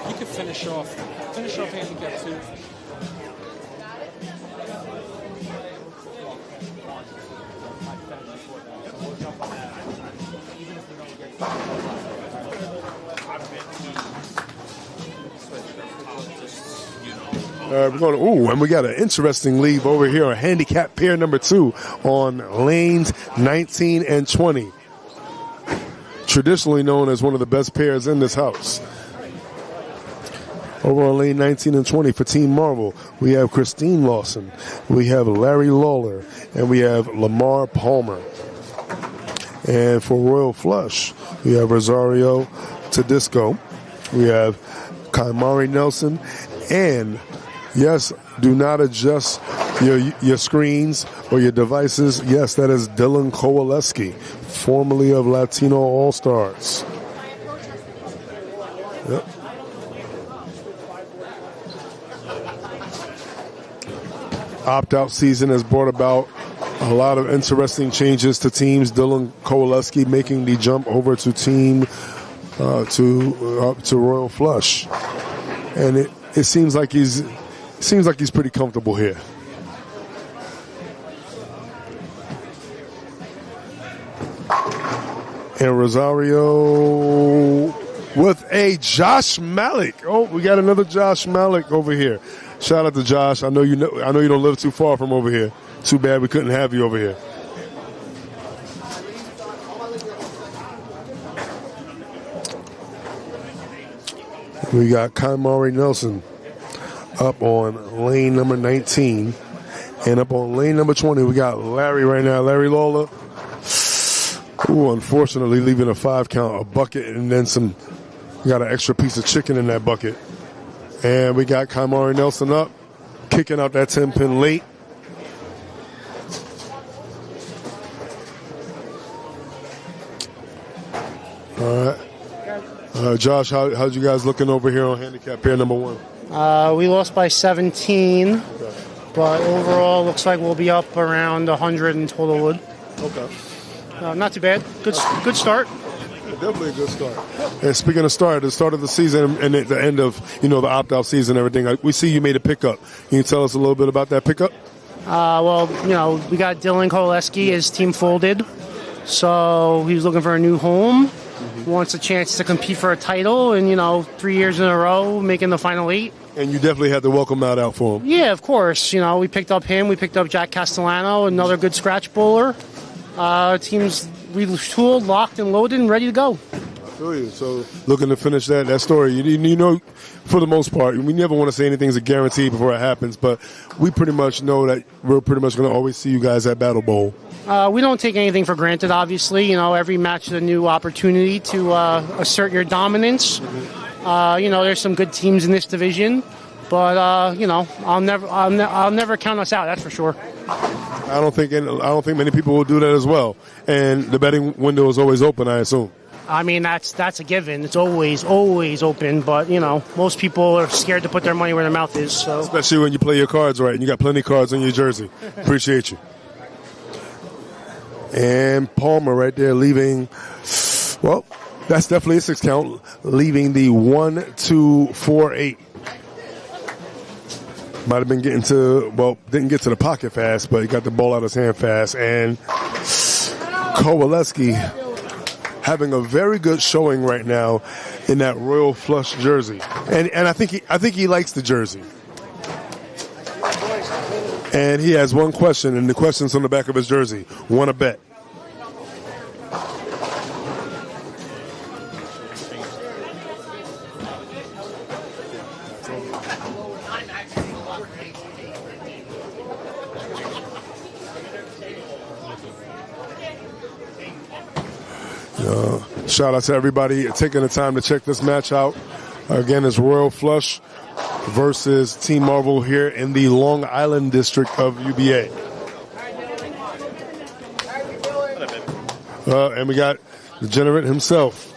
You could finish off handicap too. We're going and we got an interesting lead over here on handicap pair number 2 on lanes 19 and 20. Traditionally known as one of the best pairs in this house. Over on lane 19 and 20 for Team Marvel, we have Christine Lawson, we have Larry Lawler, and we have Lamar Palmer. And for Royal Flush, we have Rosario Tedisco, we have Kaimari Nelson, and yes, do not adjust your screens or your devices. Yes, that is Dylan Kowaleski, formerly of Latino All-Stars. Yep. Opt-out season has brought about a lot of interesting changes to teams. Dylan Kowaleski making the jump over to team to Royal Flush, and it seems like he's pretty comfortable here. And Rosario with a Josh Malik. Oh, we got another Josh Malik over here. Shout out to Josh. I know you don't live too far from over here. Too bad we couldn't have you over here. We got Kymari Nelson up on lane number 19. And up on lane number 20, we got Larry right now. Larry Lawler. Ooh, unfortunately, leaving a 5 count, a bucket, and then some. We got an extra piece of chicken in that bucket. And we got Kymari Nelson up, kicking out that 10-pin late. All right. Josh, how's you guys looking over here on handicap pair number 1? We lost by 17, but overall looks like we'll be up around 100 in total wood. Okay. Not too bad. Good start. Definitely a good start. And speaking of start, the start of the season and at the end of, the opt-out season and everything, we see you made a pickup. Can you tell us a little bit about that pickup? Well, we got Dylan Koleski. His team folded, so he was looking for a new home. Wants a chance to compete for a title, and 3 years in a row making the final 8. And you definitely had to welcome that out for him. Yeah, of course. We picked up him. We picked up Jack Castellano, another good scratch bowler. Team's retooled, locked, and loaded, and ready to go. I feel you. So looking to finish that story. For the most part, we never want to say anything's a guarantee before it happens, but we pretty much know that we're pretty much going to always see you guys at Battle Bowl. We don't take anything for granted, obviously. Every match is a new opportunity to assert your dominance. There's some good teams in this division, but I'll never count us out. That's for sure. I don't think many people will do that as well. And the betting window is always open, I assume. I mean, that's a given. It's always open, but most people are scared to put their money where their mouth is. So especially when you play your cards right and you got plenty of cards on your jersey. Appreciate you. And Palmer right there leaving. Well, that's definitely a 6 count, leaving the 1, 2, 4, 8. Might have been didn't get to the pocket fast, but he got the ball out of his hand fast. And Kowaleski having a very good showing right now in that Royal Flush jersey. And I think he likes the jersey. And he has one question, and the question's on the back of his jersey. Want to bet? Shout out to everybody taking the time to check this match out. Again, it's Royal Flush versus Team Marvel here in the Long Island district of UBA. And we got the Degenerate himself,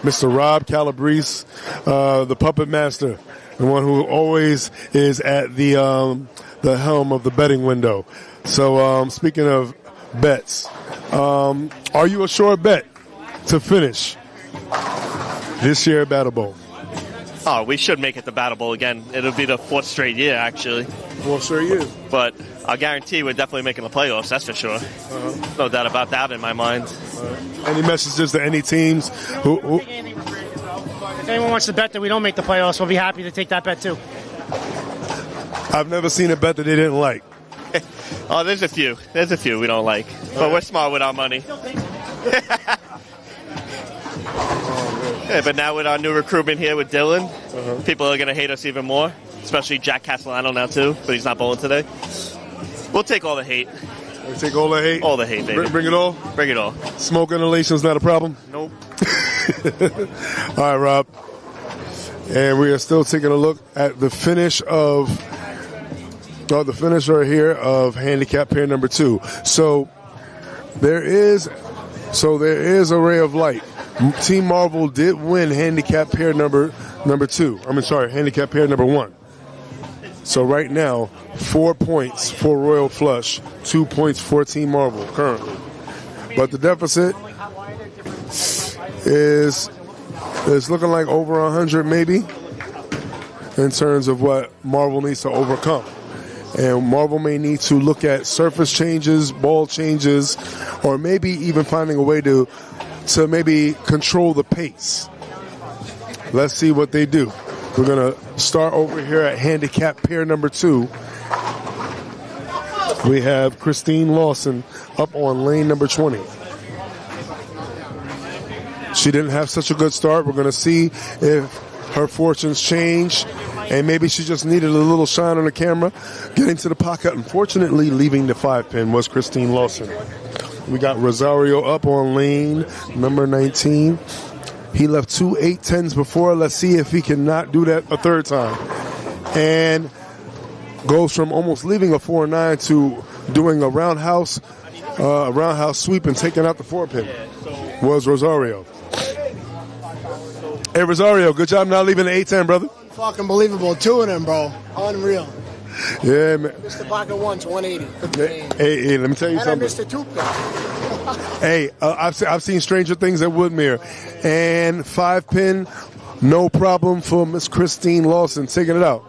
Mr. Rob Calabrese, the puppet master, the one who always is at the helm of the betting window. So speaking of bets, are you a sure bet to finish this year at Battle Bowl? Oh, we should make it to Battle Bowl again. It'll be the 4th straight year, actually. 4th straight year. But I'll guarantee we're definitely making the playoffs, that's for sure. No doubt about that in my mind. Any messages to any teams who If anyone wants to bet that we don't make the playoffs, we'll be happy to take that bet too. I've never seen a bet that they didn't like. Oh, there's a few. There's a few we don't like. But we're smart with our money. Yeah, but now with our new recruitment here with Dylan, people are going to hate us even more, especially Jack Castellano now too, but he's not bowling today. We'll take all the hate. We take all the hate? All the hate, baby. Bring it all? Bring it all. Smoke inhalation's not a problem? Nope. All right, Rob. And we are still taking a look at the finish right here of handicap pair number 2. So there is a ray of light. Team Marvel did win handicap pair number 2. Handicap pair number 1. So right now, 4 points for Royal Flush, 2 points for Team Marvel currently. But the deficit is looking like over 100 maybe in terms of what Marvel needs to overcome. And Marvel may need to look at surface changes, ball changes, or maybe even finding a way to maybe control the pace. let's see what they do. We're going to start over here at handicap pair number 2. We have Christine Lawson up on lane number 20. She didn't have such a good start. We're going to see if her fortunes change, and maybe she just needed a little shine on the camera. Getting to the pocket, unfortunately, leaving the 5-pin was Christine Lawson. We got Rosario up on lane number 19. He left 2 8-10s before. Let's see if he cannot do that a third time. And goes from almost leaving a 4-9 to doing a roundhouse sweep and taking out the 4-pin. Was Rosario. Hey, Rosario, good job not leaving the 8-10, brother. Fucking believable. 2 of them, bro. Unreal. Yeah, man. Missed the pocket once, 180. Hey, let me tell you and something. I missed the 2-pin. Hey, I've seen stranger things at Woodmere. And 5-pin, no problem for Miss Christine Lawson taking it out.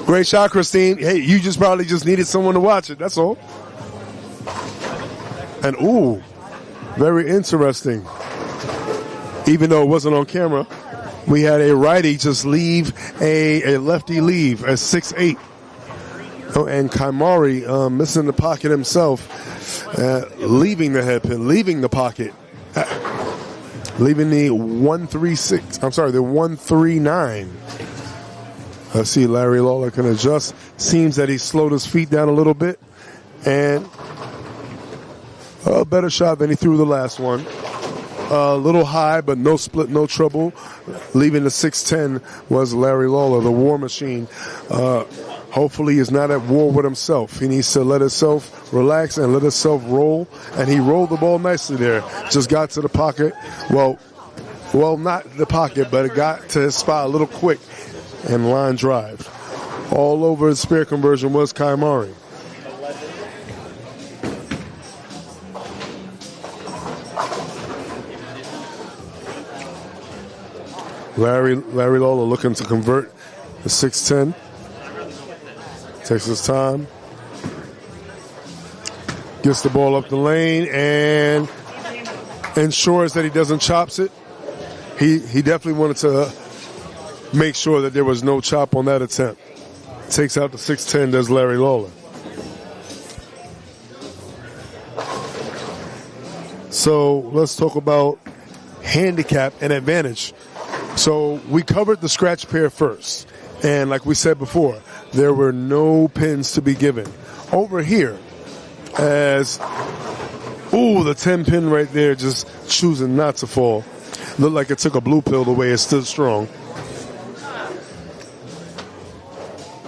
Great shot, Christine. Hey, you probably just needed someone to watch it. That's all. And, ooh, very interesting. Even though it wasn't on camera, we had a righty just leave a lefty leave, a 6-8. Oh, and Kaimari missing the pocket himself, leaving the head pin, leaving the pocket, leaving the 1-3-6. I'm sorry, the 1-3-9. Let's see, Larry Lawler can adjust. Seems that he slowed his feet down a little bit, and a better shot than he threw the last one. A little high, but no split, no trouble. Leaving the 6-10 was Larry Lawler, the war machine. Hopefully he's not at war with himself. He needs to let himself relax and let himself roll. And he rolled the ball nicely there. Just got to the pocket. Well, not the pocket, but it got to his spot a little quick and line drive. All over the spare conversion was Kaimari. Larry Lawler looking to convert the 6-10. Takes his time. Gets the ball up the lane and ensures that he doesn't chops it. He definitely wanted to make sure that there was no chop on that attempt. Takes out the 6-10, does Larry Lawler. So let's talk about handicap and advantage. So we covered the scratch pair first. And like we said before, there were no pins to be given. Over here, as, the 10-pin right there just choosing not to fall. Looked like it took a blue pill the way it stood strong.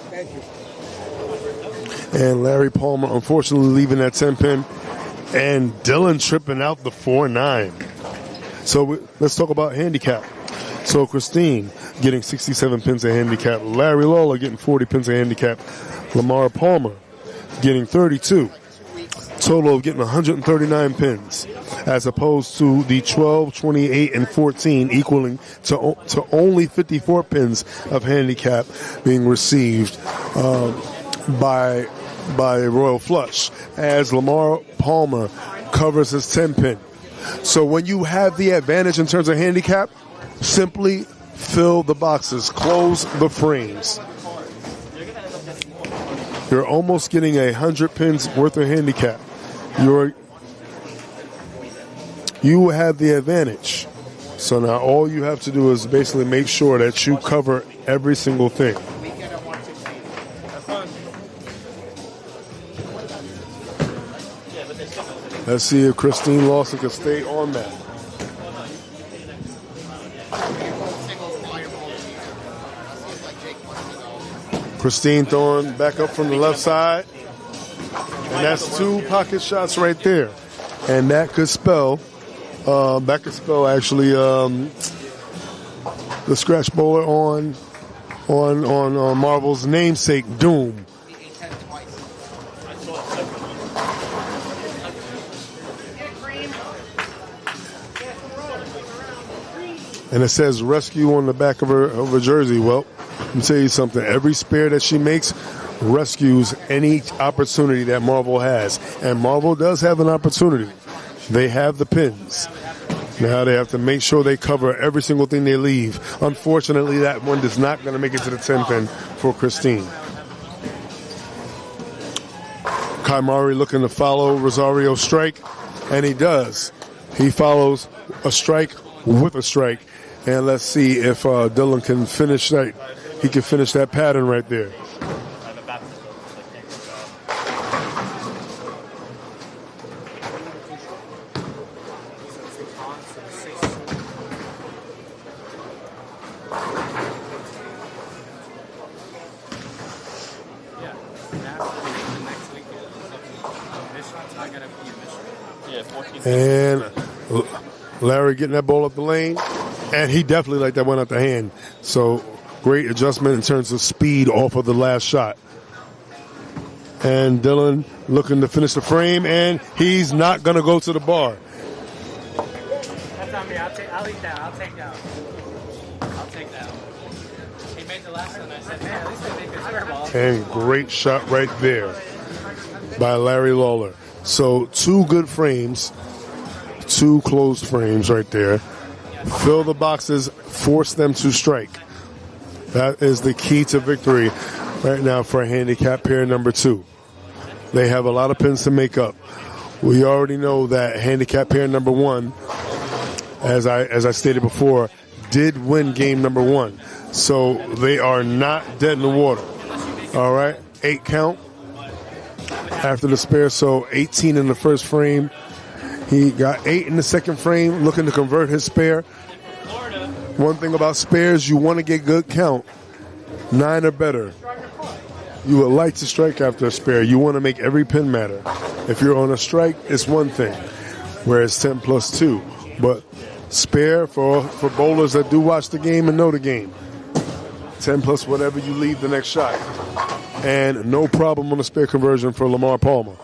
Thank you. And Larry Palmer, unfortunately, leaving that 10-pin. And Dylan tripping out the 4-9. So let's talk about handicap. So Christine getting 67 pins of handicap. Larry Lawler getting 40 pins of handicap. Lamar Palmer getting 32. Total of getting 139 pins, as opposed to the 12, 28, and 14, equaling to only 54 pins of handicap being received by Royal Flush, as Lamar Palmer covers his 10-pin. So when you have the advantage in terms of handicap, simply fill the boxes, close the frames. You're almost getting 100 pins worth of handicap. You have the advantage. So now all you have to do is basically make sure that you cover every single thing. Let's see if Christine Lawson can stay on that. Christine throwing back up from the left side. And that's 2 pocket shots right there. And that could spell actually the scratch bowler on Marvel's namesake, Doom. And it says rescue on the back of her jersey. Well, let me tell you something. Every spare that she makes rescues any opportunity that Marvel has. And Marvel does have an opportunity. They have the pins. Now they have to make sure they cover every single thing they leave. Unfortunately, that one is not going to make it to the 10 pin for Christine. Kaimari looking to follow Rosario's strike, and he does. He follows a strike with a strike, and let's see if Dylan can finish that. He can finish that pattern right there. And Larry getting that ball up the lane, and he definitely let that one out the hand. So great adjustment in terms of speed off of the last shot. And Dylan looking to finish the frame, and he's not going to go to the bar. That's on me. I'll eat that. I'll take that. I'll take that. He made the last one. I said, man, at least I make this fair ball. And great shot right there by Larry Lawler. So 2 good frames, 2 closed frames right there. Fill the boxes, force them to strike. That is the key to victory right now for handicap pair number 2. They have a lot of pins to make up. We already know that handicap pair number 1, as I stated before, did win game number 1. So they are not dead in the water. All right, 8 count after the spare, so 18 in the first frame. He got 8 in the second frame, looking to convert his spare. One thing about spares, you want to get good count. 9 or better. You would like to strike after a spare. You want to make every pin matter. If you're on a strike, it's one thing, whereas 10 plus 2. But spare, for bowlers that do watch the game and know the game, 10 plus whatever you leave the next shot. And no problem on the spare conversion for Lamar Palmer.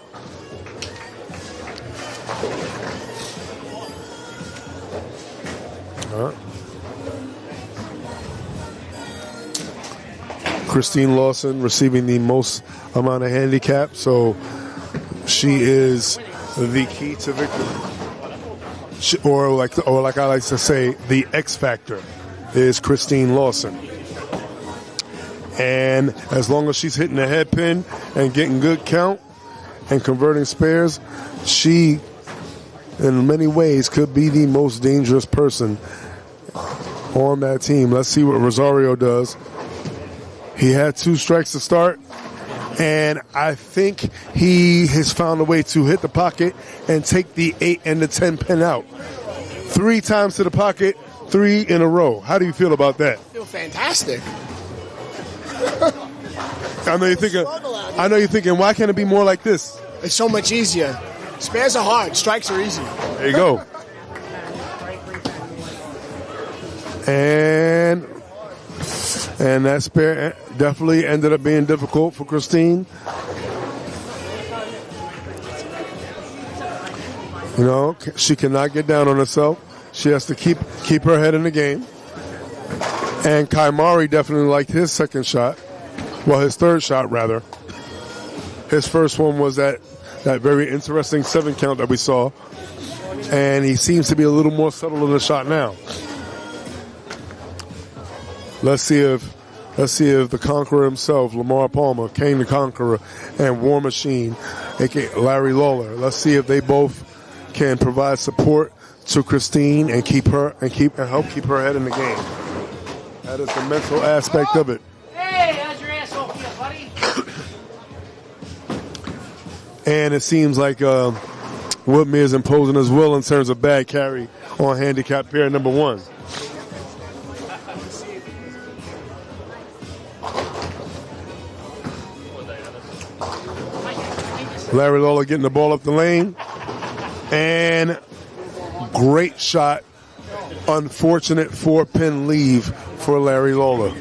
Christine Lawson receiving the most amount of handicap, so she is the key to victory. Or like I like to say, the X factor is Christine Lawson. And as long as she's hitting the head pin and getting good count and converting spares, she, in many ways, could be the most dangerous person on that team. Let's see what Rosario does. He had 2 strikes to start, and I think he has found a way to hit the pocket and take the 8 and the 10 pin out. 3 times to the pocket, 3 in a row. How do you feel about that? I feel fantastic. I know you're thinking, why can't it be more like this? It's so much easier. Spares are hard. Strikes are easy. There you go. And that spare definitely ended up being difficult for Christine. You know, she cannot get down on herself. She has to keep her head in the game. And Kaimari definitely liked his second shot. Well, his third shot, rather. His first one was that very interesting 7 count that we saw. And he seems to be a little more subtle in the shot now. Let's see if the Conqueror himself, Lamar Palmer, Kane the Conqueror, and War Machine, aka Larry Lawler, let's see if they both can provide support to Christine and help keep her head in the game. That is the mental aspect of it. Hey, how's your asshole feel, buddy? And it seems like Woodmere is imposing his will in terms of bad carry on handicap pair number 1. Larry Lawler getting the ball up the lane. And great shot. Unfortunate 4-pin leave for Larry Lawler.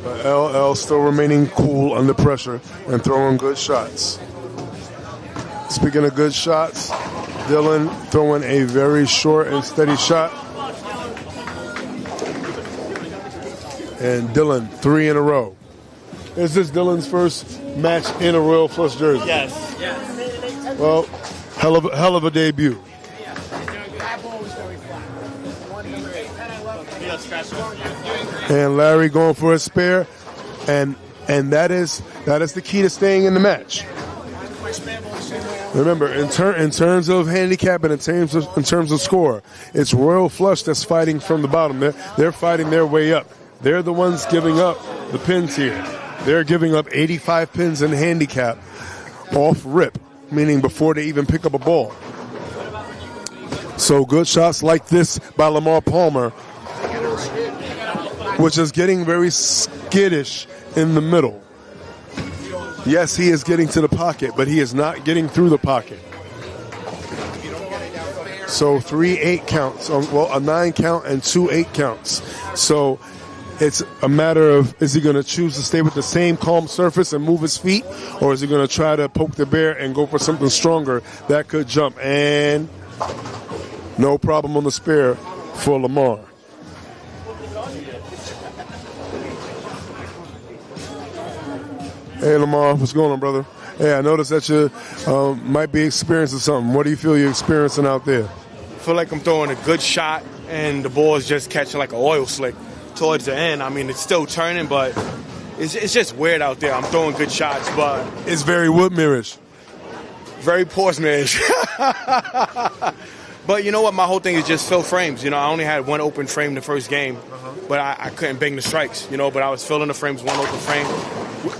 But LL still remaining cool under pressure and throwing good shots. Speaking of good shots, Dylan throwing a very short and steady shot. And Dylan, 3 in a row. is this Dylan's first match in a Royal Flush jersey? Yes. Well, hell of a debut. And Larry going for a spare, and that is the key to staying in the match. Remember, in terms of handicap and in terms of score, it's Royal Flush that's fighting from the bottom. They're fighting their way up. They're the ones giving up the pins here. They're giving up 85 pins in handicap off rip, meaning before they even pick up a ball. So good shots like this by Lamar Palmer, which is getting very skittish in the middle. Yes, he is getting to the pocket, but he is not getting through the pocket. So 3 8 counts, well, a 9 count and 2 8 counts. So it's a matter of, is he going to choose to stay with the same calm surface and move his feet, or is he going to try to poke the bear and go for something stronger that could jump? And no problem on the spare for Lamar. Hey, Lamar, what's going on, brother? Hey, I noticed that you might be experiencing something. What do you feel you're experiencing out there? I feel like I'm throwing a good shot, and the ball is just catching like an oil slick towards the end. I mean, it's still turning, but it's just weird out there. I'm throwing good shots, but... It's very Woodmere-ish. Very Portsmouth-ish. But you know what? My whole thing is just fill frames. You know, I only had one open frame the first game, but I couldn't bang the strikes, you know, but I was filling the frames, one open frame.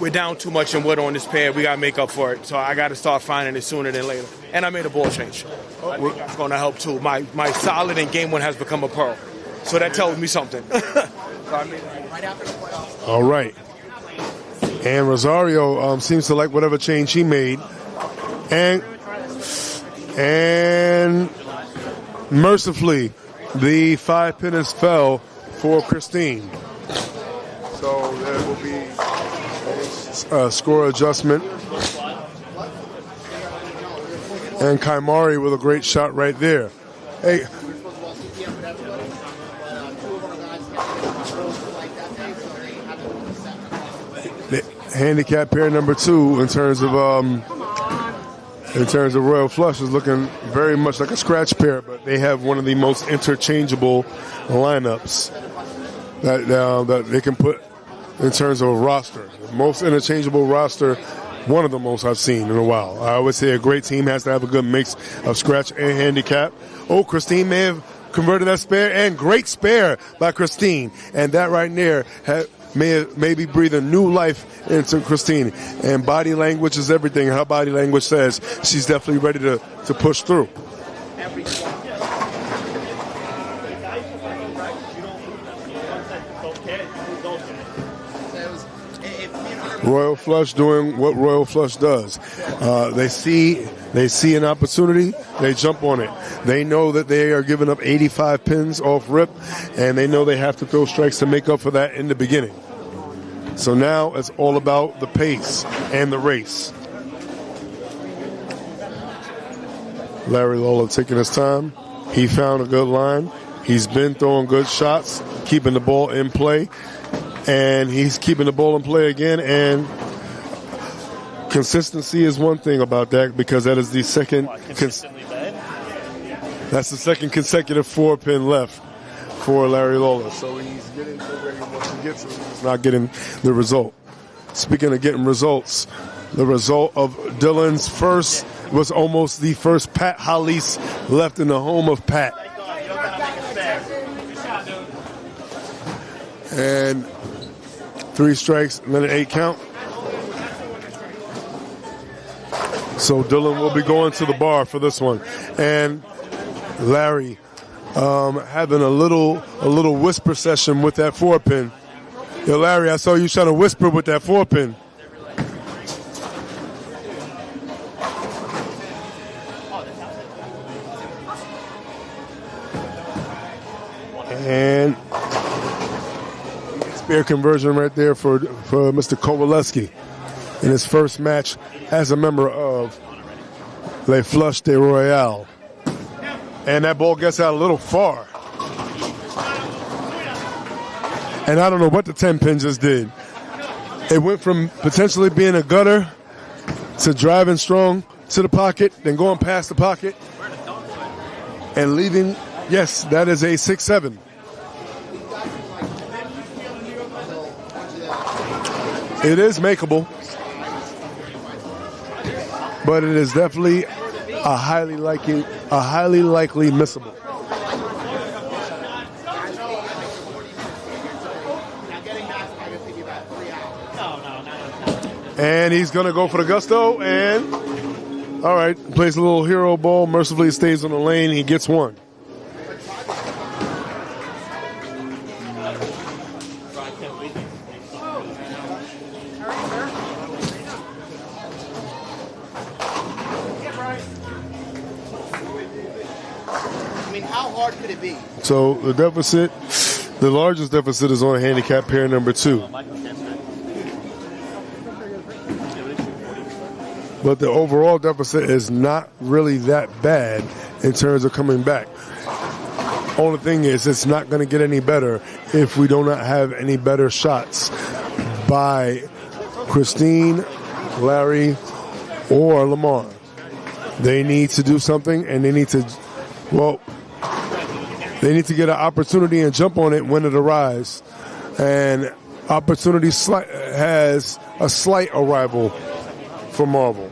We're down too much in wood on this pair. We got to make up for it. So I got to start finding it sooner than later. And I made a ball change. I think that's going to help, too. My solid in game one has become a pearl. So that tells me something. All right. And Rosario seems to like whatever change he made. And mercifully, the 5 pinners fell for Christine. So there will be a score adjustment. And Kaimari with a great shot right there. Hey. The handicap pair number 2 in terms of Royal Flush is looking very much like a scratch pair, but they have one of the most interchangeable lineups that they can put in terms of a roster. The most interchangeable roster, one of the most I've seen in a while. I always say a great team has to have a good mix of scratch and handicap. Oh, Christine may have converted that spare, and great spare by Christine. And that right there may be breathing new life into Christine. And body language is everything. Her body language says she's definitely ready to push through. Royal Flush doing what Royal Flush does. They see an opportunity, they jump on it. They know that they are giving up 85 pins off rip, and they know they have to throw strikes to make up for that in the beginning. So now it's all about the pace and the race. Larry Lola taking his time. He found a good line. He's been throwing good shots, keeping the ball in play. And he's keeping the ball in play again. And consistency is one thing about that, because that is the second. That's the second consecutive 4-pin left for Larry Lola. So he's getting to where he wants to get to. He's not getting the result. Speaking of getting results, the result of Dylan's first was almost the first Pat Hollis left in the home of Pat. And 3 strikes and then an 8 count. So Dylan will be going to the bar for this one. And Larry having a little whisper session with that 4-pin. Yo, Larry, I saw you trying to whisper with that 4-pin. And spare conversion right there for Mr. Kowaleski in his first match as a member of Les Flush de Royale. And that ball gets out a little far. And I don't know what the 10-pin just did. It went from potentially being a gutter to driving strong to the pocket, then going past the pocket and leaving. Yes, that is a 6-7. It is makeable, but it is definitely a highly likely missable. And he's going to go for the gusto, and all right, plays a little hero ball. Mercifully stays on the lane. He gets one. I mean, how hard could it be? So the deficit, the largest deficit is on handicap pair number 2. But the overall deficit is not really that bad in terms of coming back. Only thing is, it's not going to get any better if we do not have any better shots by Christine, Larry, or Lamar. They need to do something, and they need to, they need to get an opportunity and jump on it when it arrives. And opportunity has a slight arrival for Marvel.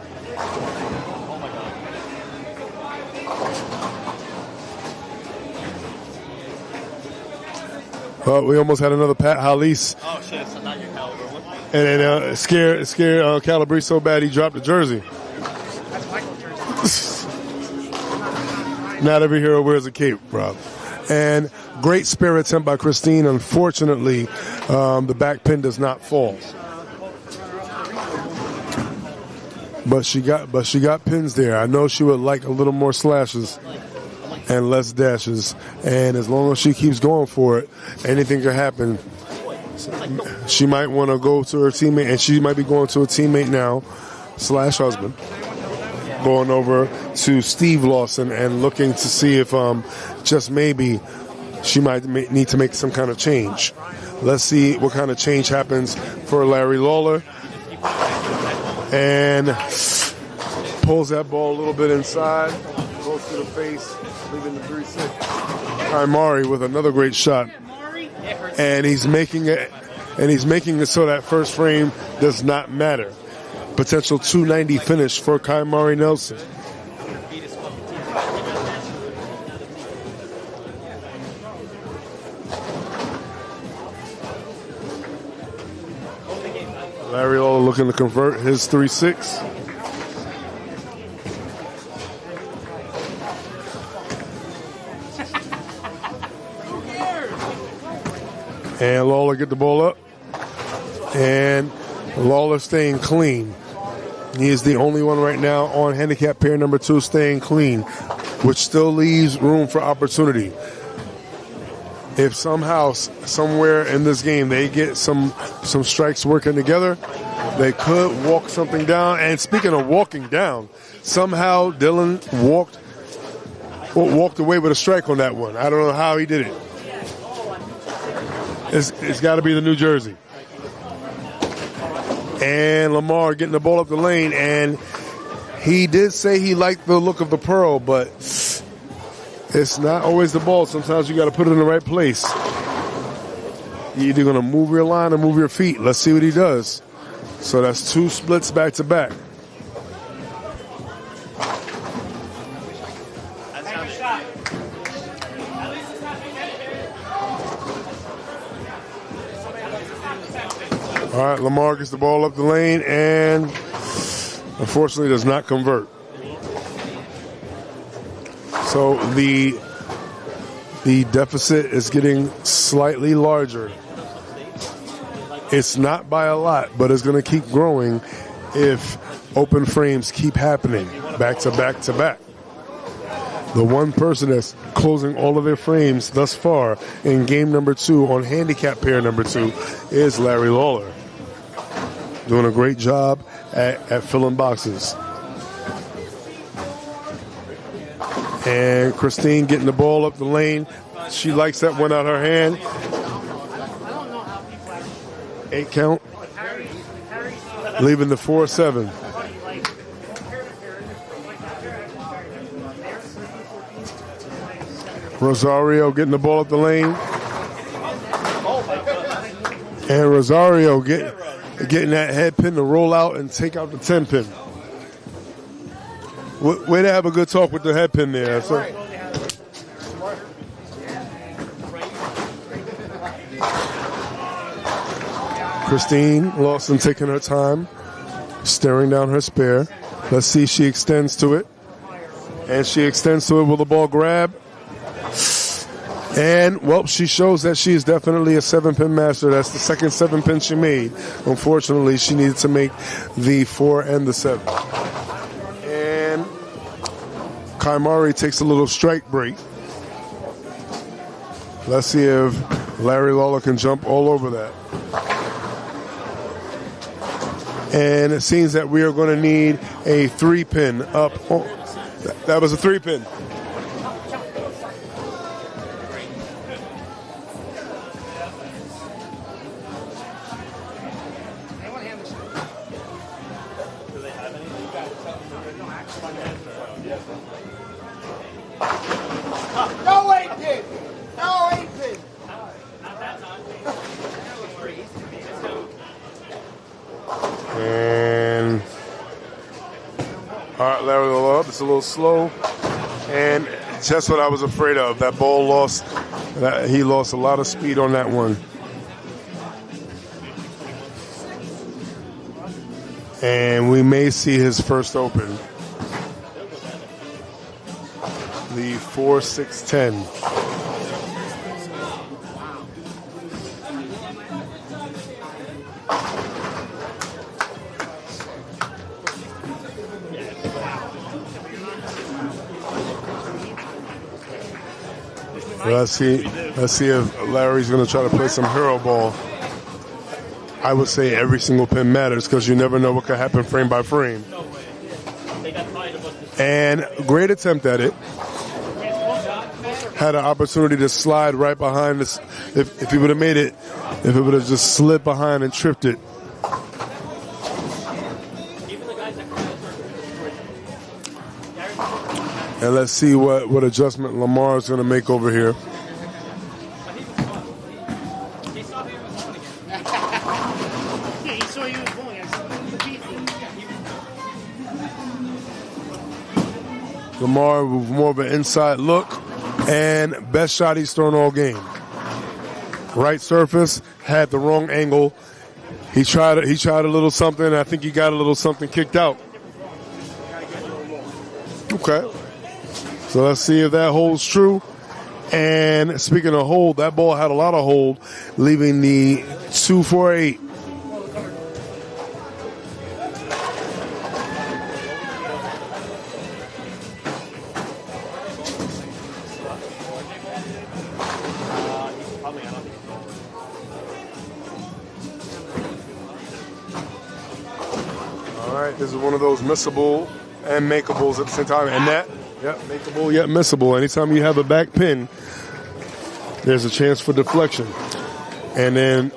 Well, we almost had another Pat Hollis. Oh shit! So not your caliber one. And then scared Calabrese so bad he dropped the jersey. That's Michael's jersey. Not every hero wears a cape, Rob. And great spear attempt by Christine. Unfortunately, the back pin does not fall. But she got pins there. I know she would like a little more slashes and less dashes. And as long as she keeps going for it, anything can happen. She might want to go to her teammate, and she might be going to a teammate now, /husband, going over to Steve Lawson and looking to see if just maybe she might need to make some kind of change. Let's see what kind of change happens for Larry Lawler. And pulls that ball a little bit inside, goes to the face, leaving the 3-6. Kaimari with another great shot, and he's making it so that first frame does not matter. Potential 290 finish for Kaimari Nelson. Larry Lawler looking to convert his 3-6. And Lawler get the ball up. And Lawler staying clean. He is the only one right now on handicap pair number 2 staying clean, which still leaves room for opportunity. If somehow, somewhere in this game, they get some strikes working together, they could walk something down. And speaking of walking down, somehow Dylan walked away with a strike on that one. I don't know how he did it. It's got to be the New Jersey. And Lamar getting the ball up the lane, and he did say he liked the look of the pearl, but it's not always the ball. Sometimes you got to put it in the right place. You're either going to move your line or move your feet. Let's see what he does. So that's 2 splits back to back. All right, Lamar gets the ball up the lane and unfortunately does not convert. So the deficit is getting slightly larger. It's not by a lot, but it's going to keep growing if open frames keep happening back to back to back. The one person that's closing all of their frames thus far in game number 2 on handicap pair number 2 is Larry Lawler. Doing a great job at filling boxes. And Christine getting the ball up the lane. She likes that one out her hand. 8 count. leaving the 4-7. Rosario getting the ball up the lane. And Rosario getting that head pin to roll out and take out the 10 pin. Way to have a good talk with the head pin there. So. Christine Lawson taking her time, staring down her spare. Let's see if she extends to it. And she extends to it with the ball grab. And, well, she shows that she is definitely a 7-pin master. That's the second 7-pin she made. Unfortunately, she needed to make the 4 and the 7. And Kaimari takes a little strike break. Let's see if Larry Lawler can jump all over that. And it seems that we are going to need a 3-pin up. Oh, that was a 3-pin. No 8-pin! No 8-pin! And all right, Larry Lawler, it's a little slow. And just what I was afraid of. That ball he lost a lot of speed on that one. And we may see his first open. The 4-6-10. Let's see if Larry's going to try to play some hero ball. I would say every single pin matters because you never know what could happen frame by frame. And great attempt at it. Had an opportunity to slide right behind this. If he would have made it, if it would have just slid behind and tripped it. And let's see what adjustment Lamar is going to make over here. Lamar with more of an inside look, and best shot he's thrown all game. Right surface, had the wrong angle. He tried a little something. I think he got a little something kicked out. Okay. So let's see if that holds true. And speaking of hold, that ball had a lot of hold, leaving the 2-4-8. All right, this is one of those missable and makeables at the same time. And that, yep, makeable yet missable. Anytime you have a back pin, there's a chance for deflection. And then,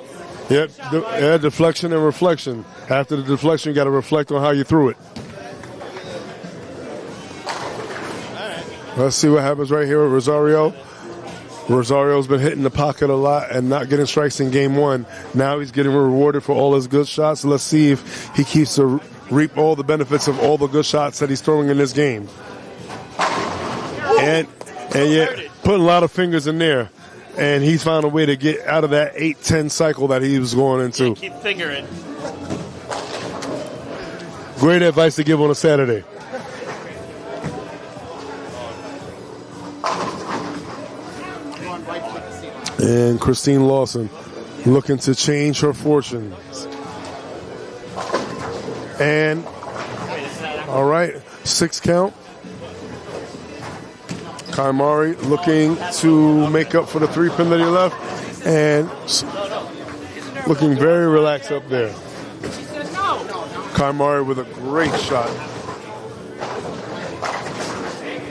deflection and reflection. After the deflection, you got to reflect on how you threw it. Let's see what happens right here with Rosario. Rosario's been hitting the pocket a lot and not getting strikes in game one. Now he's getting rewarded for all his good shots. Let's see if he keeps to reap all the benefits of all the good shots that he's throwing in this game. And yet, putting a lot of fingers in there. And he's found a way to get out of that 8-10 cycle that he was going into. Yeah, keep fingering. Great advice to give on a Saturday. And Christine Lawson looking to change her fortunes. And, all right, 6 count. Kaimari looking to make up for the 3-pin that he left. And looking very relaxed up there. Kaimari with a great shot.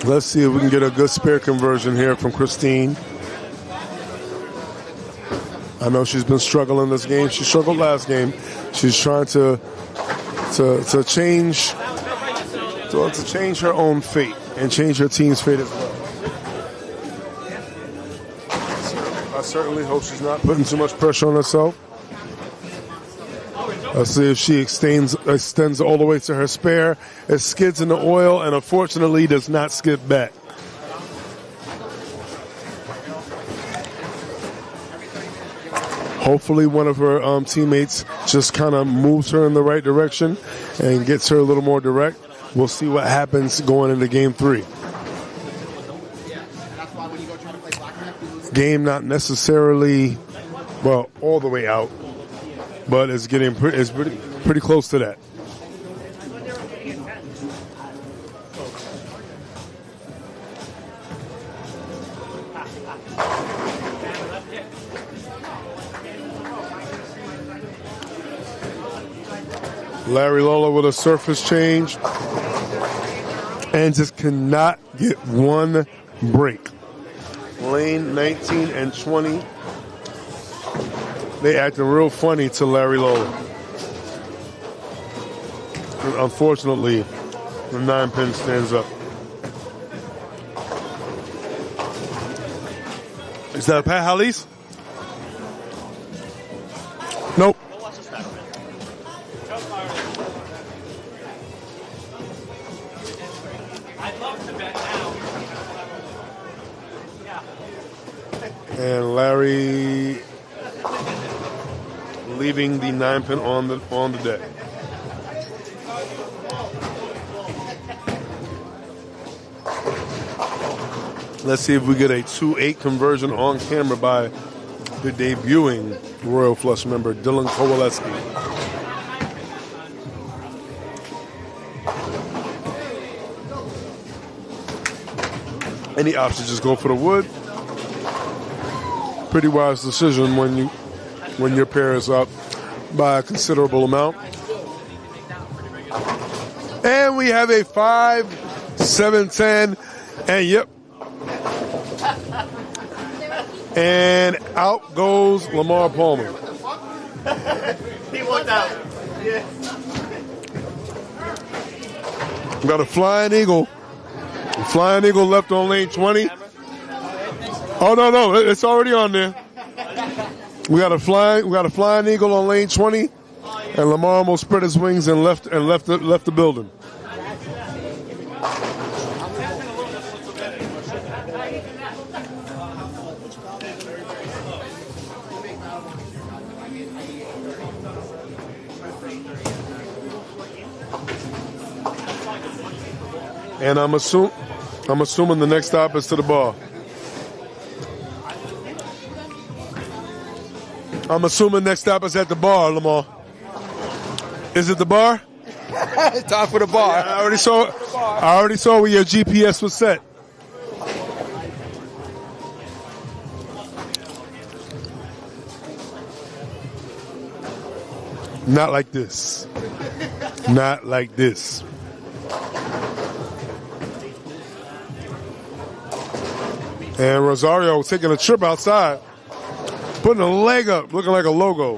Let's see if we can get a good spare conversion here from Christine. I know she's been struggling this game. She struggled last game. She's trying to to change her own fate and change her team's fate as well. I certainly hope she's not putting too much pressure on herself. Let's see if she extends all the way to her spare. It skids in the oil and unfortunately does not skid back. Hopefully one of her teammates just kind of moves her in the right direction and gets her a little more direct. We'll see what happens going into game 3. Game not necessarily, well, all the way out, but it's getting pretty close to that. Larry Lola with a surface change and just cannot get one break. Lane 19 and 20. They acting real funny to Larry Lola. And unfortunately, the 9-pin stands up. Is that a Pat Hallis? Nope. And Larry leaving the 9-pin on the deck. Let's see if we get a 2-8 conversion on camera by the debuting Royal Flush member, Dylan Kowaleski. Any option, just go for the wood. Pretty wise decision when your pair is up by a considerable amount. And we have a 5-7-10, and yep. And out goes Lamar Palmer. He walked out. Yeah. We got a flying eagle. Flying eagle left on lane 20. Oh no, it's already on there. We got a flying eagle on lane 20, and Lamar almost spread his wings and left the building. And I'm assuming the next stop is to the bar. I'm assuming next stop is at the bar, Lamar. Is it the bar? Time for the bar. I already saw where your GPS was set. Not like this. Not like this. And Rosario taking a trip outside, putting a leg up, looking like a logo.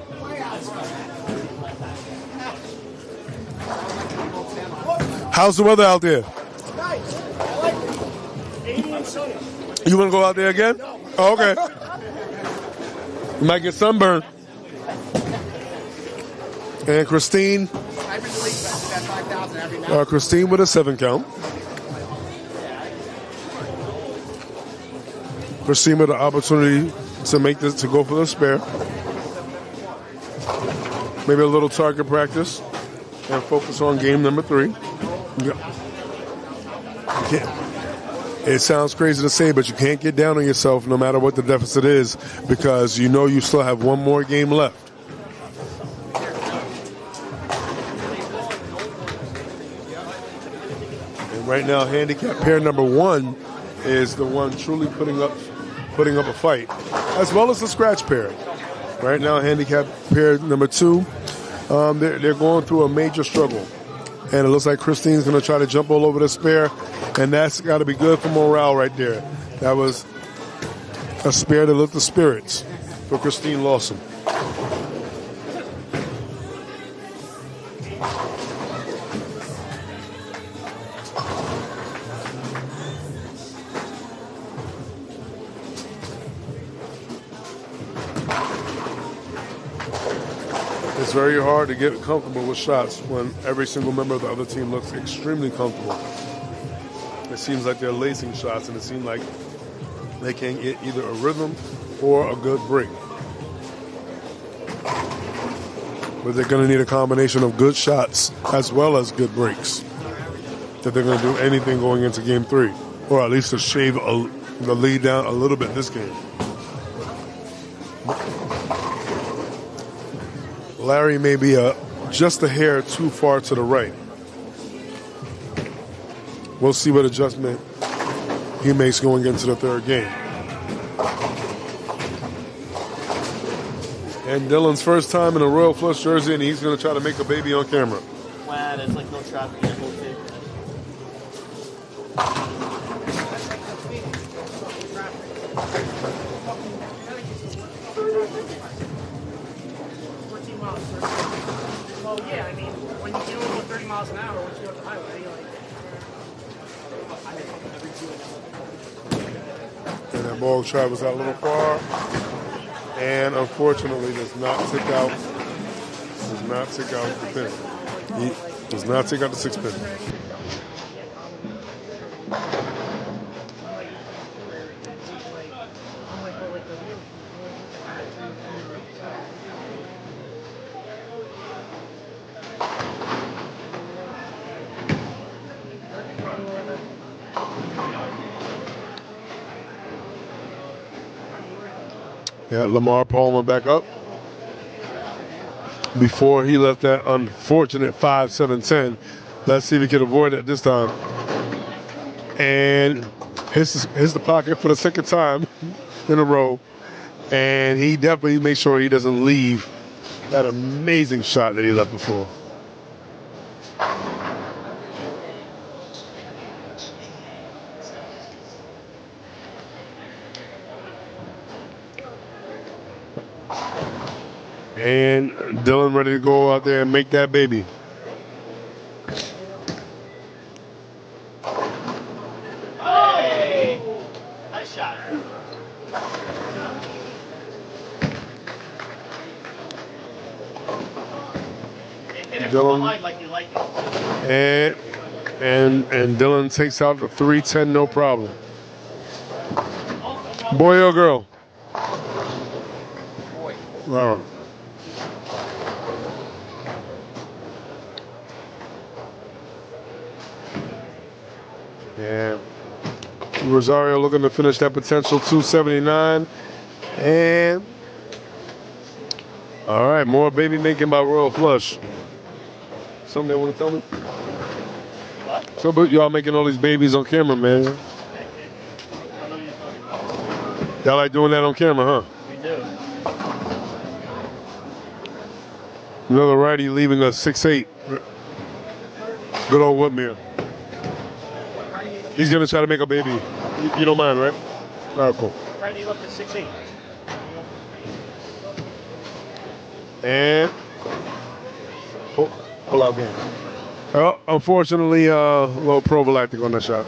How's the weather out there? You want to go out there again? Oh, okay. You might get sunburned. And Christine with a 7 count. Christine with the opportunity to make this, to go for the spare. Maybe a little target practice and focus on game number 3. It sounds crazy to say, but you can't get down on yourself no matter what the deficit is, because you know you still have one more game left. And right now, handicap pair number 1 is the one truly putting up a fight, as well as the scratch pair. Right now, handicap pair number 2, they're going through a major struggle. And it looks like Christine's going to try to jump all over the spare, and that's got to be good for morale right there. That was a spare that lifted the spirits for Christine Lawson. It's very hard to get comfortable with shots when every single member of the other team looks extremely comfortable. It seems like they're lacing shots, and it seems like they can't get either a rhythm or a good break. But they're going to need a combination of good shots as well as good breaks if they're going to do anything going into Game 3, or at least to shave the lead down a little bit this game. Larry may be just a hair too far to the right. We'll see what adjustment he makes going into the third game. And Dylan's first time in a Royal Flush jersey, and he's going to try to make a baby on camera. Wow, there's like no traffic here. Well, yeah, I mean, when you go 30 miles an hour, once you go up the highway, And that ball travels out a little far, and unfortunately does not take out the pin. He does not take out the 6 pin. Yeah, Lamar Palmer back up. Before he left that unfortunate 5-7-10. Let's see if he can avoid it this time. And hits the pocket for the second time in a row. And he definitely makes sure he doesn't leave that amazing shot that he left before. And Dylan ready to go out there and make that baby. Hey! Nice shot. Dylan. Like you like it. And Dylan takes out the 3-10, no problem. Boy or girl? Boy. Wow. Yeah. Rosario looking to finish that potential 279. And all right, more baby making by Royal Flush. Something they want to tell me? What? So, but y'all making all these babies on camera, man. Y'all like doing that on camera, huh? We do. Another righty leaving us 6'8". Good old Woodmere. He's going to try to make a baby. You don't mind, right? All right, cool. Righty left at 6'8". And pull out game. Well, unfortunately, a little prophylactic on that shot.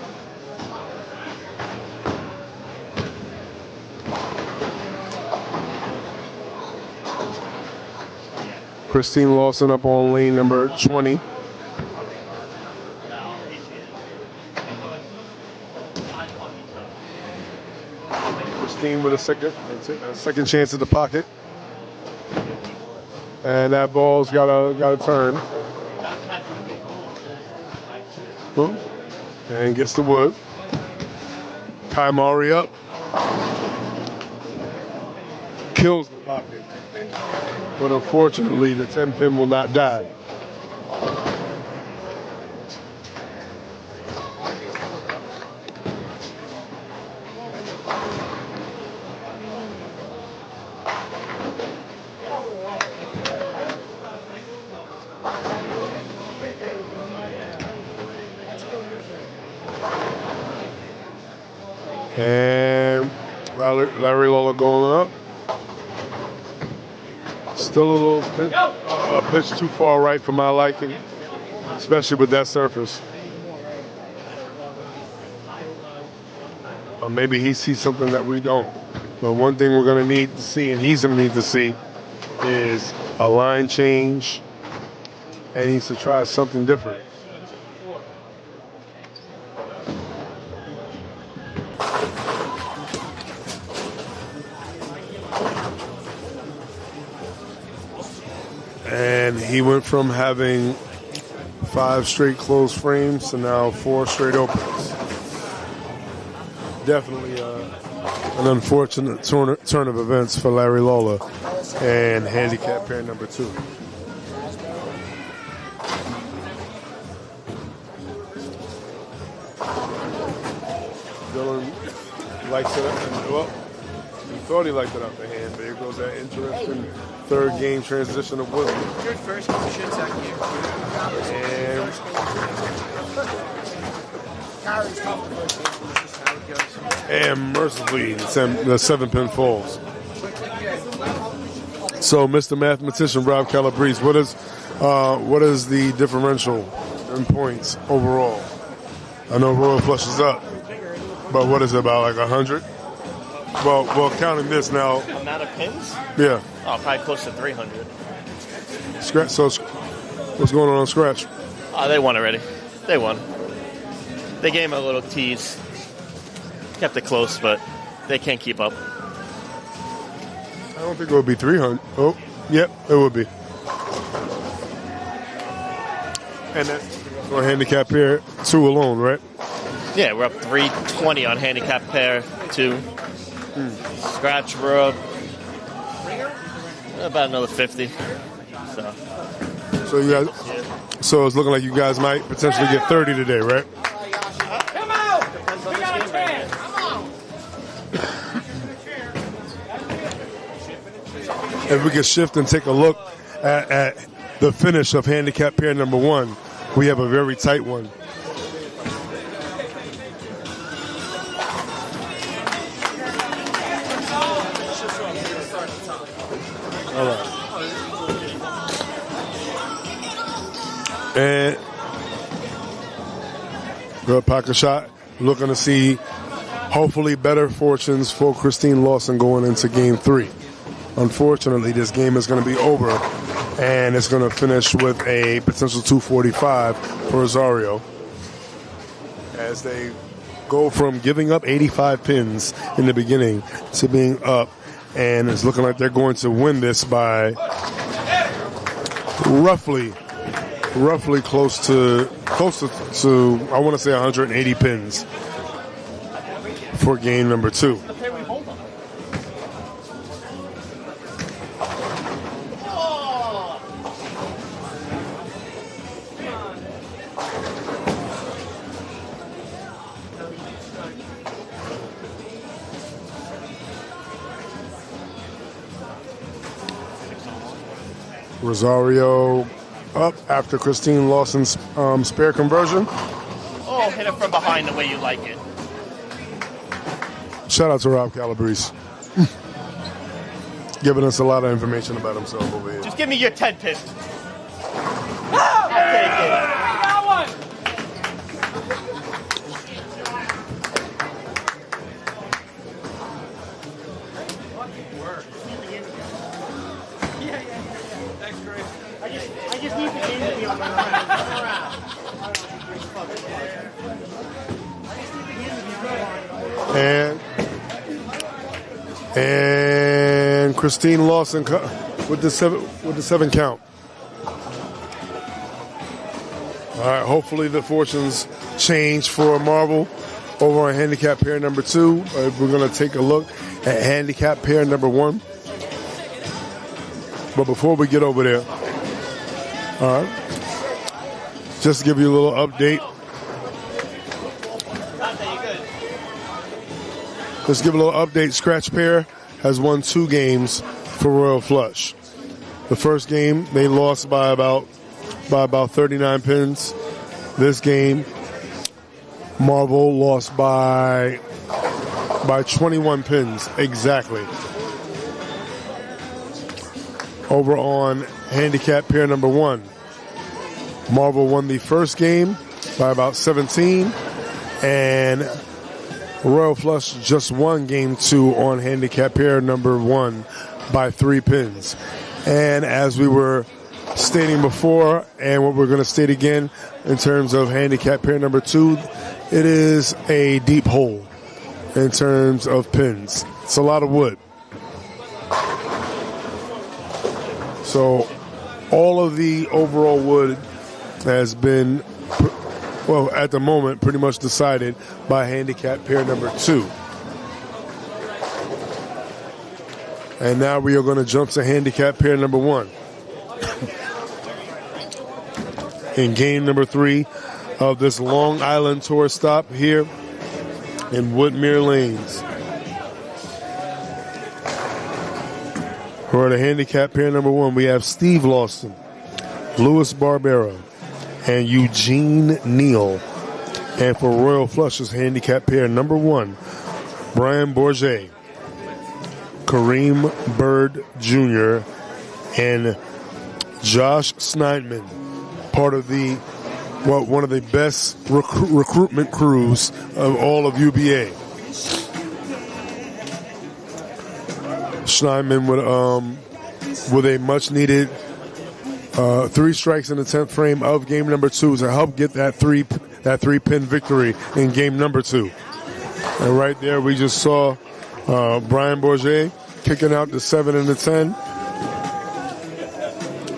Christine Lawson up on lane number 20. Christine with a second chance at the pocket. And that ball's got a turn. Boom. And gets the wood. Kai Maury up. Kills the pocket. But unfortunately, the 10 pin will not die. And Larry Lola going up. Still a little pitch too far right for my liking, especially with that surface. Or maybe he sees something that we don't. But one thing we're going to need to see, and he's going to need to see, is a line change and needs to try something different. And he went from having 5 straight closed frames to now 4 straight opens. Definitely an unfortunate turn of events for Larry Lawler and handicap pair number 2. Dylan likes it up, well, he thought he liked it out the hand, but here goes that interesting third game transition of Woodmere. Good first game, shit second game. And mercifully, the 7-pin falls. So, Mr. Mathematician Rob Calabrese, what is the differential in points overall? I know Royal Flush is up, but what is it, about like 100? Well, counting this now. Amount of pins? Yeah. Oh, probably close to 300. Scratch. So, what's going on Scratch? Oh, they won already. They won. They gave him a little tease. Kept it close, but they can't keep up. I don't think it would be 300. Oh, yep, it would be. And that's for handicap pair 2 alone, right? Yeah, we're up 320 on handicap pair 2. Scratch, we're up about another 50. So you guys, so it's looking like you guys might potentially get 30 today, right? Come out! We got a chance! Come on! If we could shift and take a look at the finish of handicap pair number 1, we have a very tight one. All right. And good pocket shot. Looking to see hopefully better fortunes for Christine Lawson going into game 3. Unfortunately, this game is going to be over, and it's going to finish with a potential 245 for Rosario as they go from giving up 85 pins in the beginning to being up, and it's looking like they're going to win this by roughly close to I want to say 180 pins for game number 2. Rosario up after Christine Lawson's spare conversion. Oh, hit it from behind the way you like it. Shout out to Rob Calabrese. Giving us a lot of information about himself over here. Just give me your 10 pins. I'll take it. Got one! I just need the game to be on my And Christine Lawson with the 7 count. All right, hopefully the fortunes change for Marvel over on handicap pair number 2. We're going to take a look at handicap pair number 1. But before we get over there, all right, just to give you a little update. Let's give a little update. Scratch Pair has won 2 games for Royal Flush. The first game, they lost by about 39 pins. This game, Marvel lost by 21 pins, exactly. Over on handicap pair number 1, Marvel won the first game by about 17, and Royal Flush just won game 2 on handicap pair number 1 by 3 pins. And as we were stating before, and what we're going to state again in terms of handicap pair number 2, it is a deep hole in terms of pins. It's a lot of wood. So all of the overall wood has been, well, at the moment, pretty much decided by handicap pair number 2. And now we are going to jump to handicap pair number 1. In game number 3 of this Long Island Tour stop here in Woodmere Lanes. For the handicap pair number 1, we have Steve Lawson, Louis Barbera, and Eugene Neal. And for Royal Flush's handicap pair number 1, Brian Bourget, Kareem Bird Jr., and Josh Sneidman, part of the one of the best recruitment crews of all of UBA. Sneidman with a much-needed 3 strikes in the 10th frame of game number 2 to help get that three-pin victory in game number 2. And right there, we just saw Brian Bourget kicking out the 7 and the 10.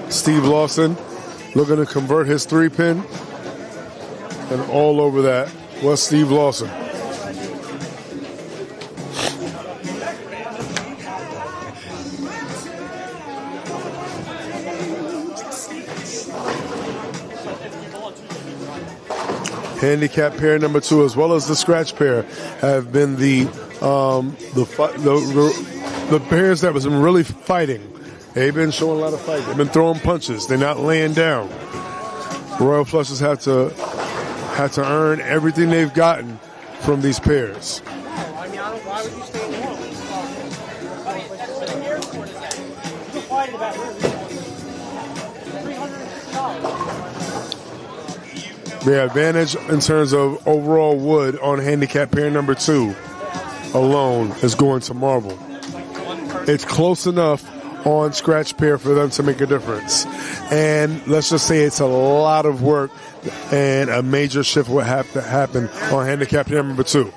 Steve Lawson looking to convert his 3-pin. And all over that was Steve Lawson. Handicap pair number 2, as well as the scratch pair, have been the pairs that was really fighting. They've been showing a lot of fight. They've been throwing punches. They're not laying down. Royal Flushes have to earn everything they've gotten from these pairs. I mean, why would you stay in the room? You can fight about $350. The advantage in terms of overall wood on handicap pair number 2 alone is going to marble. It's close enough on scratch pair for them to make a difference. And let's just say it's a lot of work and a major shift would have to happen on handicap pair number 2. Would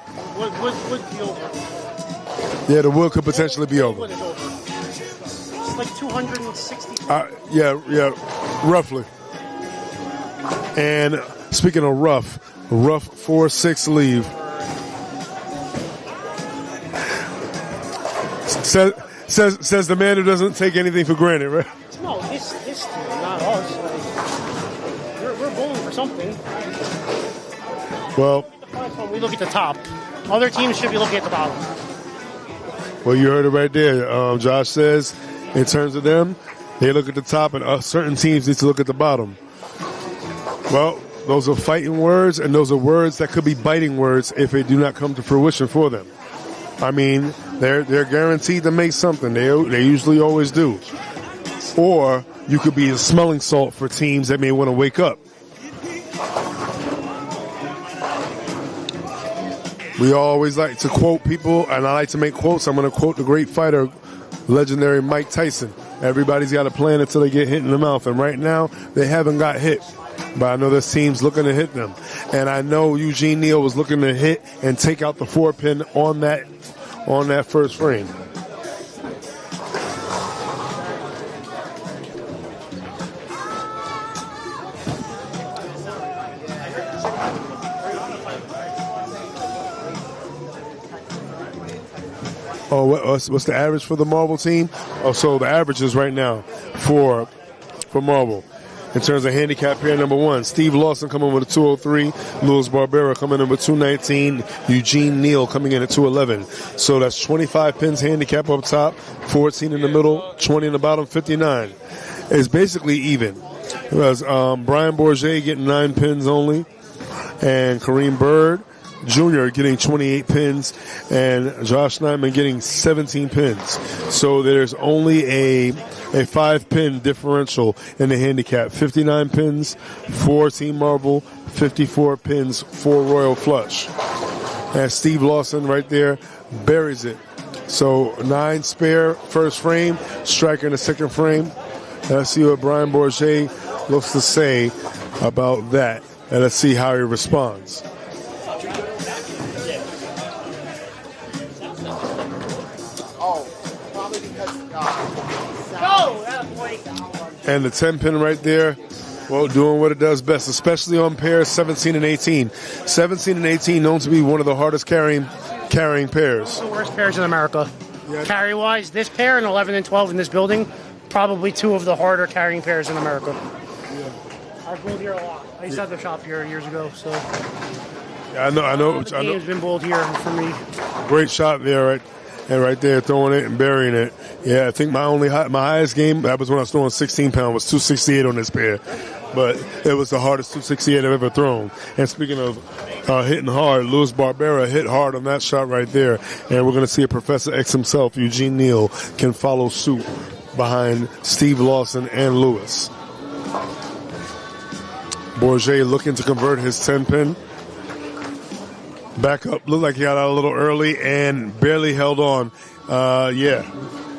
be over. Yeah, the wood could potentially be over. It's like 260. Yeah, roughly. And speaking of rough 4-6 leave. Says the man who doesn't take anything for granted, right? No, this team, not us. We're bowling for something. Well, when we look at the top, other teams should be looking at the bottom. Well, you heard it right there. Josh says, in terms of them, they look at the top, and certain teams need to look at the bottom. Well, those are fighting words, and those are words that could be biting words if they do not come to fruition for them. I mean, they're guaranteed to make something. They usually always do. Or you could be a smelling salt for teams that may want to wake up. We always like to quote people, and I like to make quotes. I'm going to quote the great fighter, legendary Mike Tyson. Everybody's got a plan until they get hit in the mouth. And right now, they haven't got hit. But I know this team's looking to hit them. And I know Eugene Neal was looking to hit and take out the 4-pin on that first frame. Oh, what's the average for the marble team? Oh, so the average is right now for marble. In terms of handicap pair number 1, Steve Lawson coming with a 203, Louis Barbera coming in with 219, Eugene Neal coming in at 211. So that's 25 pins handicap up top, 14 in the middle, 20 in the bottom, 59. It's basically even. Because Brian Bourget getting 9 pins only, and Kareem Bird Jr. getting 28 pins, and Josh Sneidman getting 17 pins. So there's only a 5-pin differential in the handicap. 59 pins for Team Marble, 54 pins for Royal Flush. And Steve Lawson right there buries it So 9 spare first frame, striker in the second frame. Let's see what Brian Bourget looks to say about that. And let's see how he responds. And the 10 pin right there, well, doing what it does best, especially on pairs 17 and 18. 17 and 18 known to be one of the hardest carrying pairs. The worst pairs in America. Yeah. Carry-wise, this pair and 11 and 12 in this building, probably 2 of the harder carrying pairs in America. Yeah. I've bowled here a lot. I used to have the shop here years ago, so. Yeah, I know. The game's been bowled here for me. Great shot there, right? And right there, throwing it and burying it. Yeah, I think my highest game, that was when I was throwing 16-pound, was 268 on this pair. But it was the hardest 268 I've ever thrown. And speaking of hitting hard, Luis Barbera hit hard on that shot right there. And we're going to see if Professor X himself, Eugene Neal, can follow suit behind Steve Lawson and Lewis. Bourget looking to convert his 10-pin. Back up, looked like he got out a little early and barely held on. Yeah,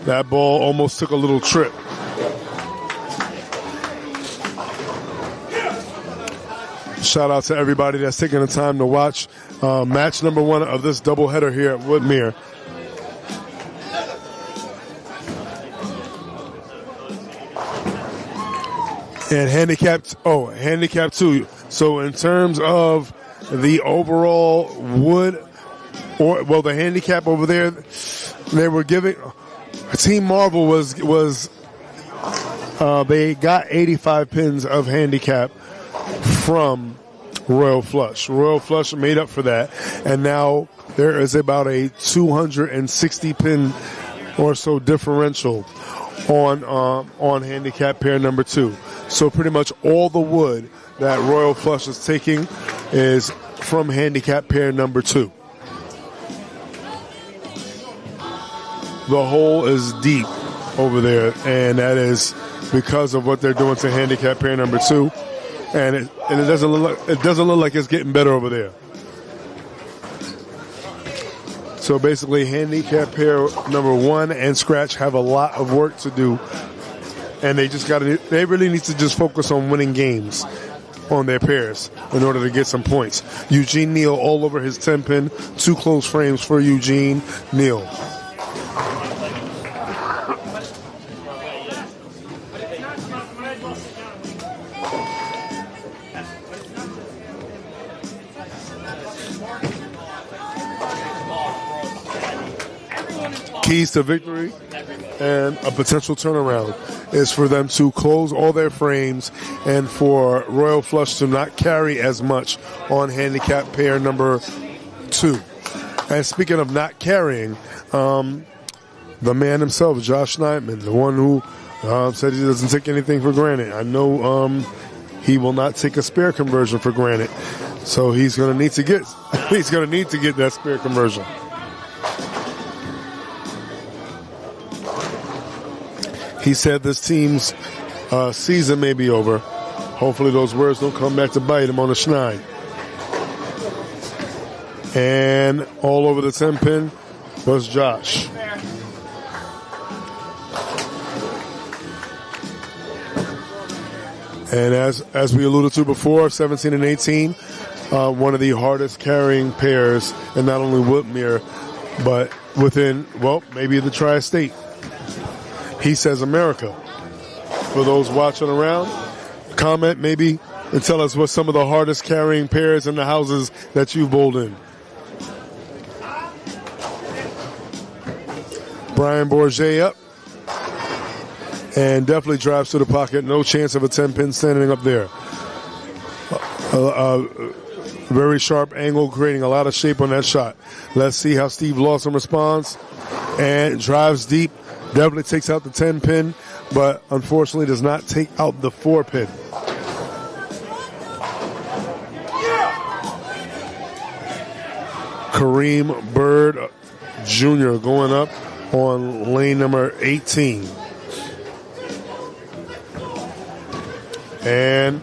that ball almost took a little trip. Shout out to everybody that's taking the time to watch match number 1 of this doubleheader here at Woodmere. And handicap 2. So in terms of the overall the handicap over there, they were giving Team Marvel was they got 85 pins of handicap from Royal Flush. Royal Flush made up for that, and now there is about a 260 pin or so differential on handicap pair number 2. So pretty much all the wood that Royal Flush is taking is from handicap pair number 2. The hole is deep over there, and that is because of what they're doing to handicap pair number 2. And it doesn't look like it's getting better over there. So basically, handicap pair number 1 and Scratch have a lot of work to do, and they really need to just focus on winning games on their pairs in order to get some points. Eugene Neal all over his 10-pin. 2 close frames for Eugene Neal. Keys to victory and a potential turnaround is for them to close all their frames and for Royal Flush to not carry as much on handicap pair number 2. And speaking of not carrying, the man himself, Josh Neidman, the one who said he doesn't take anything for granted. I know he will not take a spare conversion for granted, so he's going to need to get that spare conversion. He said this team's season may be over. Hopefully those words don't come back to bite him on the schneid. And all over the 10-pin was Josh. And as we alluded to before, 17 and 18, one of the hardest carrying pairs in not only Woodmere, but within, maybe the tri-state. He says America. For those watching around, comment maybe and tell us what some of the hardest carrying pairs in the houses that you've bowled in. Brian Bourget up. And definitely drives to the pocket. No chance of a 10-pin standing up there. Very sharp angle, creating a lot of shape on that shot. Let's see how Steve Lawson responds. And drives deep. Definitely takes out the 10-pin, but unfortunately does not take out the 4-pin. Kareem Bird Jr. going up on lane number 18. And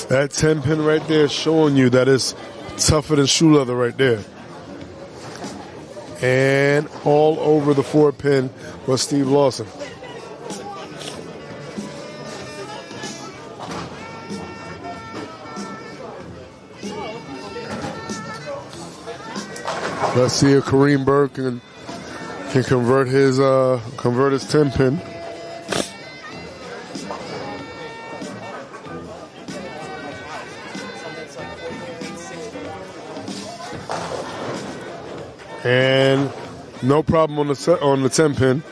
that 10-pin right there showing you that is tougher than shoe leather right there. And all over the 4-pin was Steve Lawson. Let's see if Kareem Bour can convert his 10-pin. And no problem on the 10-pin.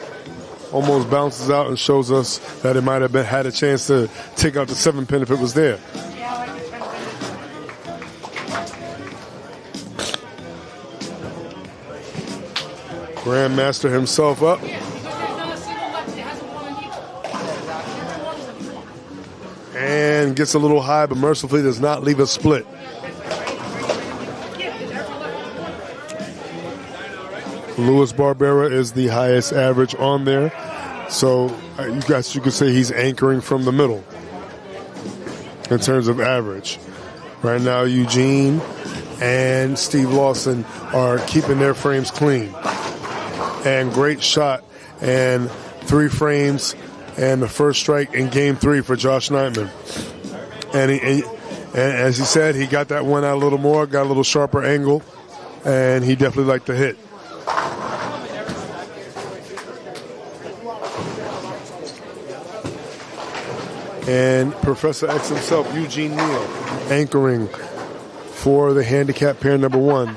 Almost bounces out and shows us that it might have had a chance to take out the 7-pin if it was there. Grandmaster himself up. And gets a little high, but mercifully does not leave a split. Luis Barbera is the highest average on there. So you could say he's anchoring from the middle in terms of average. Right now, Eugene and Steve Lawson are keeping their frames clean. And great shot and 3 frames and the first strike in game 3 for Josh Nightman. And as he said, he got that one out a little more, got a little sharper angle, and he definitely liked the hit. And Professor X himself, Eugene Neal, anchoring for the handicap pair number 1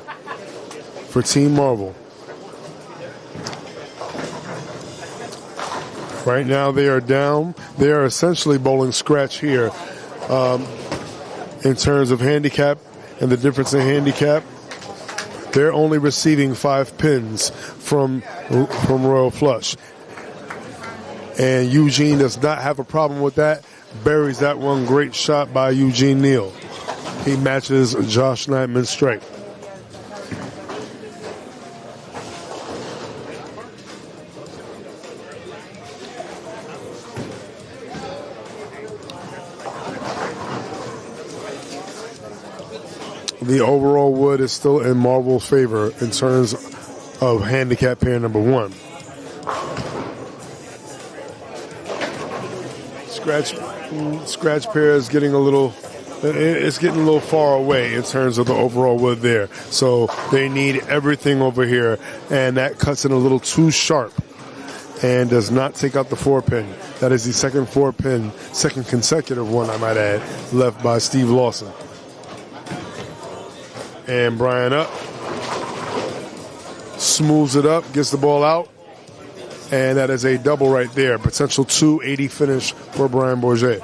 for Team Marvel. Right now they are down. They are essentially bowling scratch here in terms of handicap and the difference in handicap. They're only receiving 5 pins from Royal Flush. And Eugene does not have a problem with that. Buries that one. Great shot by Eugene Neal. He matches Josh Nightman's strike. The overall wood is still in Marvel's favor in terms of handicap pair number 1. Scratch pair is getting a little far away in terms of the overall wood there. So they need everything over here, and that cuts in a little too sharp and does not take out the 4-pin. That is the second 4-pin, second consecutive one, I might add, left by Steve Lawson. And Brian up, smooths it up, gets the ball out, and that is a double right there. Potential 280 finish for Brian Bourget.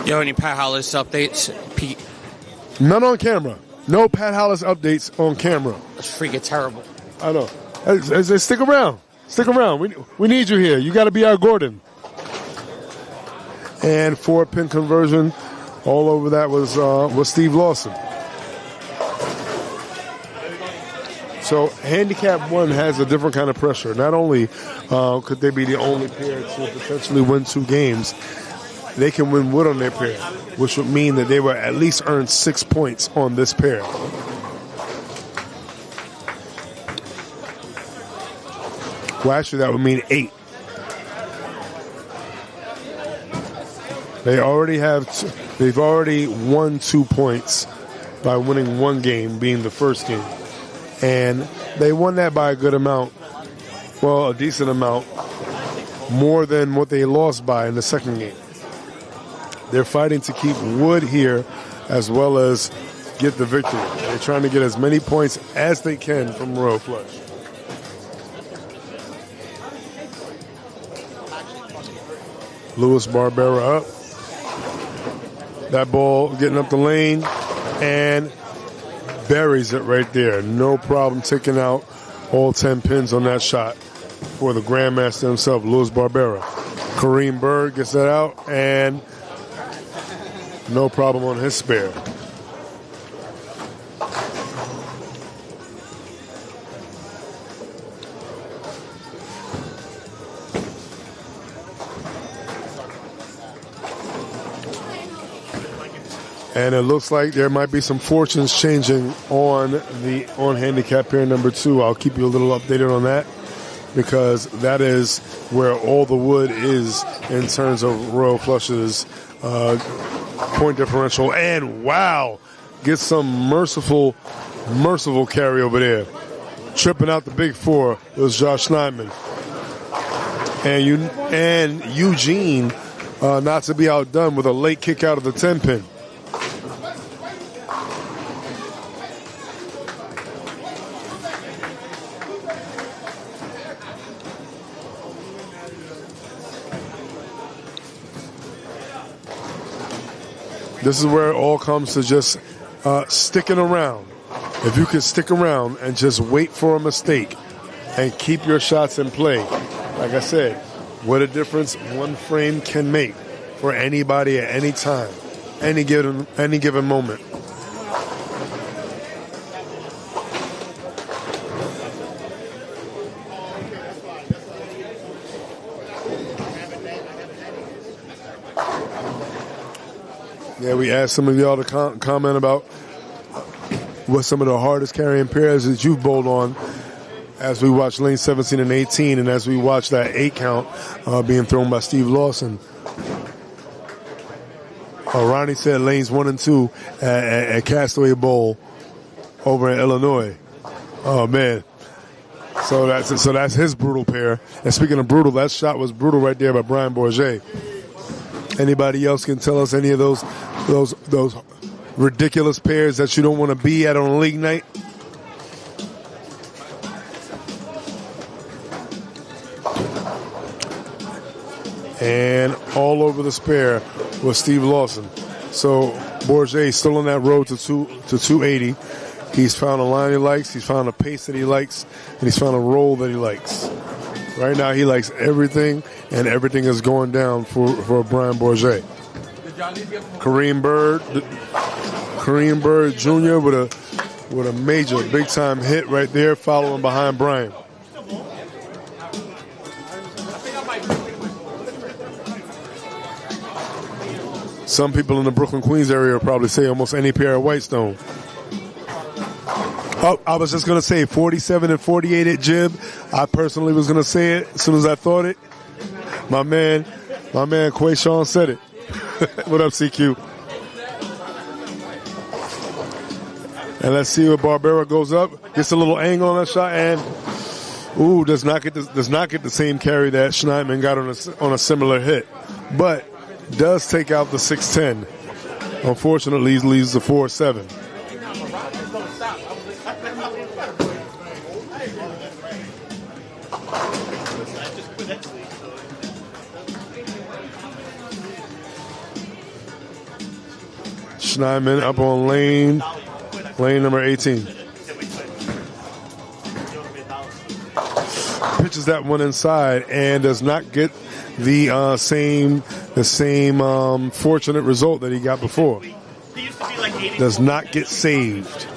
Yo, any Pat Hollis updates, Pete? None on camera. No Pat Hollis updates on camera. That's freaking terrible. I know. Stick around. Stick around. We need you here. You got to be our Gordon. And 4-pin conversion. All over that was Steve Lawson. So handicap 1 has a different kind of pressure. Not only could they be the only pair to potentially win 2 games, they can win wood on their pair, which would mean that they will at least earn 6 points on this pair. Well, actually, that would mean 8. They've already won 2 points by winning 1 game, being the first game. And they won that by a good amount, well, a decent amount, more than what they lost by in the second game. They're fighting to keep wood here as well as get the victory. They're trying to get as many points as they can from Royal Flush. Luis Barbera up. That ball getting up the lane and buries it right there. No problem taking out all 10 pins on that shot for the Grandmaster himself, Luis Barbera. Kareem Bour gets that out and no problem on his spare. And it looks like there might be some fortunes changing on handicap pair number 2. I'll keep you a little updated on that, because that is where all the wood is in terms of Royal Flush's point differential. And wow, get some merciful carry over there. Tripping out the big 4 was Josh Schneidman. And Eugene, not to be outdone with a late kick out of the 10-pin. This is where it all comes to just sticking around. If you can stick around and just wait for a mistake and keep your shots in play, like I said, what a difference one frame can make for anybody at any time, any given moment. Yeah, we asked some of y'all to comment about what some of the hardest carrying pairs that you've bowled on as we watch lane 17 and 18, and as we watch that 8 count being thrown by Steve Lawson. Ronnie said lanes 1 and 2 at Castaway Bowl over in Illinois. Oh, man. So that's his brutal pair. And speaking of brutal, that shot was brutal right there by Brian Bourget. Anybody else can tell us any of those ridiculous pairs that you don't want to be at on a league night? And all over the spare was Steve Lawson. So Bourget still on that road to 280. He's found a line he likes, he's found a pace that he likes, and he's found a roll that he likes. Right now he likes everything, and everything is going down for Brian Bourget. Kareem Bird Jr. with a major big time hit right there, following behind Brian. Some people in the Brooklyn, Queens area will probably say almost any pair of Whitestone. Oh, I was just going to say 47 and 48 at Jib. I personally was going to say it as soon as I thought it. My man Quayshawn said it. What up, CQ? And let's see what Barbera goes up. Gets a little angle on that shot, and does not get the same carry that Schneidman got on a similar hit, but does take out the 610. Unfortunately, leaves the 4-7. Schneidman up on lane number 18. Pitches that one inside and does not get the same fortunate result that he got before. Does not get saved.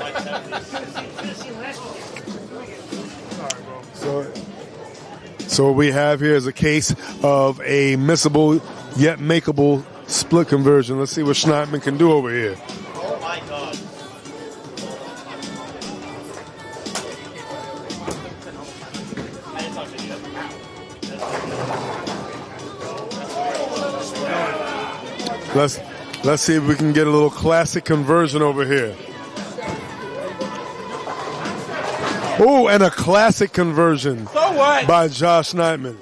So what we have here is a case of a missable yet makeable split conversion. Let's see what Schneidman can do over here. Oh my God. Let's see if we can get a little classic conversion over here. Oh, and a classic conversion by Josh Schneidman.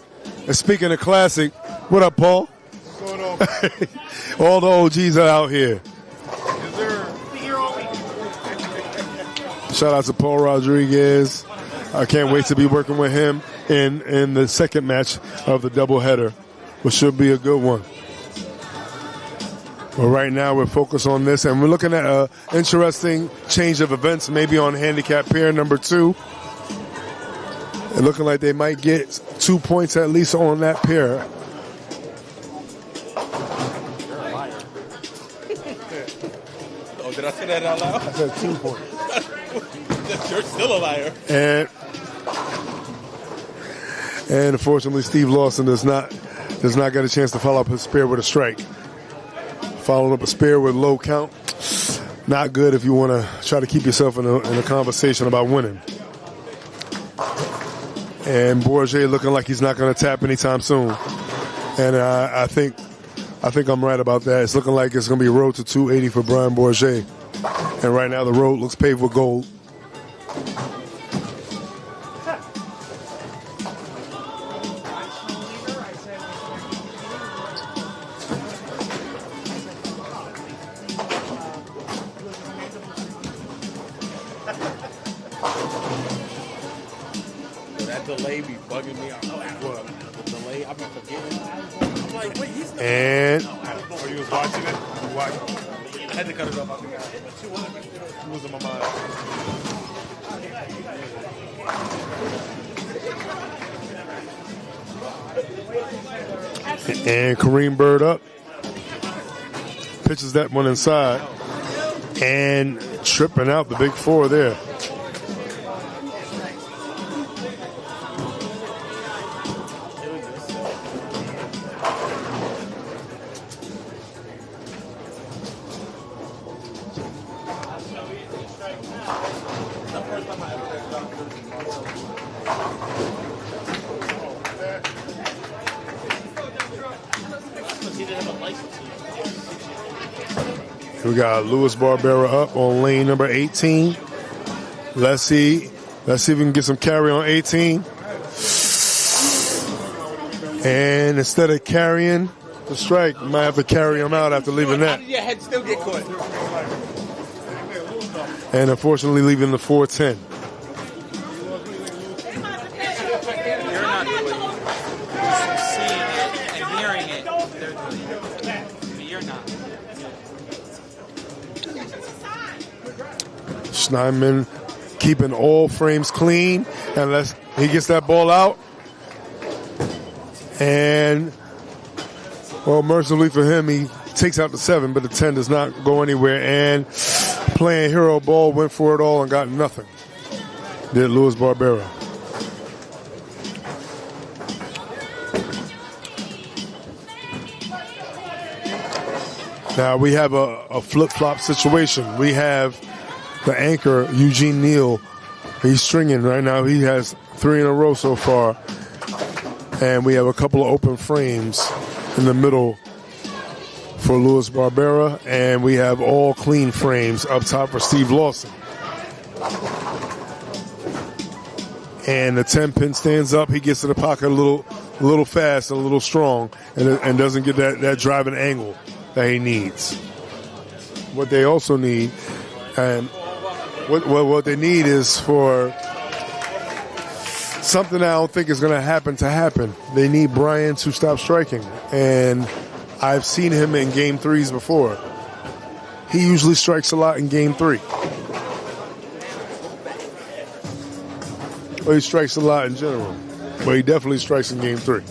And speaking of classic, what up, Paul? All the OGs are out here. Shout out to Paul Rodriguez. I can't wait to be working with him in the second match of the doubleheader, which should be a good one. But right now we're focused on this, and we're looking at an interesting change of events, maybe on handicap pair number 2. It's looking like they might get 2 points at least on that pair. Oh, did I say that out loud? I said 2 points. You're still a liar. And unfortunately, Steve Lawson does not get a chance to follow up his spare with a strike. Following up a spare with low count not good if you want to try to keep yourself in a conversation about winning. And Bourget looking like he's not going to tap anytime soon. And I think I'm right about that. It's looking like it's going to be road to 280 for Brian Bourget. And right now the road looks paved with gold. That delay be bugging me out. What? The delay, I be forgetting. I'm like, wait, he's not. And oh, you was watching it? You watching? I had to cut it off. I forgot. Losing my mind. And Kareem Bird up. Pitches that one inside. And tripping out the big four there. We got Luis Barbera up on lane number 18. Let's see if we can get some carry on 18. And instead of carrying the strike, you might have to carry him out after leaving that. Your head still get caught. And unfortunately leaving the 410. You're not doing it. Seeing it and hearing it, they're doing it. But you're not. Schneidman keeping all frames clean unless he gets that ball out. And, well, mercifully for him, he takes out the 7, but the 10 does not go anywhere. And playing hero ball, went for it all and got nothing. Did Luis Barbera. Now we have a flip-flop situation. We have the anchor, Eugene Neal. He's stringing right now. He has 3 in a row so far. And we have a couple of open frames in the middle for Luis Barbera. And we have all clean frames up top for Steve Lawson. And the 10-pin stands up. He gets to the pocket a little fast and a little strong and doesn't get that driving angle that he needs. What they also need, and what they need is for something I don't think is going to happen. They need Brian to stop striking. And I've seen him in game 3s before. He usually strikes a lot in game 3. Well, he strikes a lot in general. But he definitely strikes in game 3.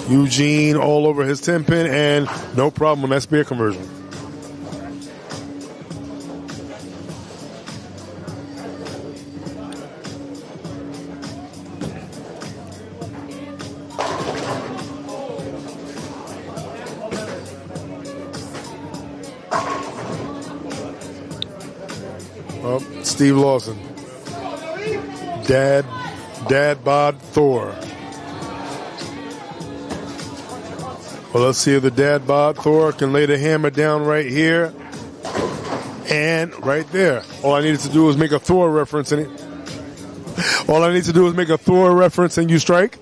Eugene all over his 10-pin and no problem on that spear conversion. Oh, Steve Lawson. Dad bod Thor. Well, let's see if the dad bod Thor can lay the hammer down right here and right there. All I needed to do was make a Thor reference in it. All I need to do is make a Thor reference and you strike.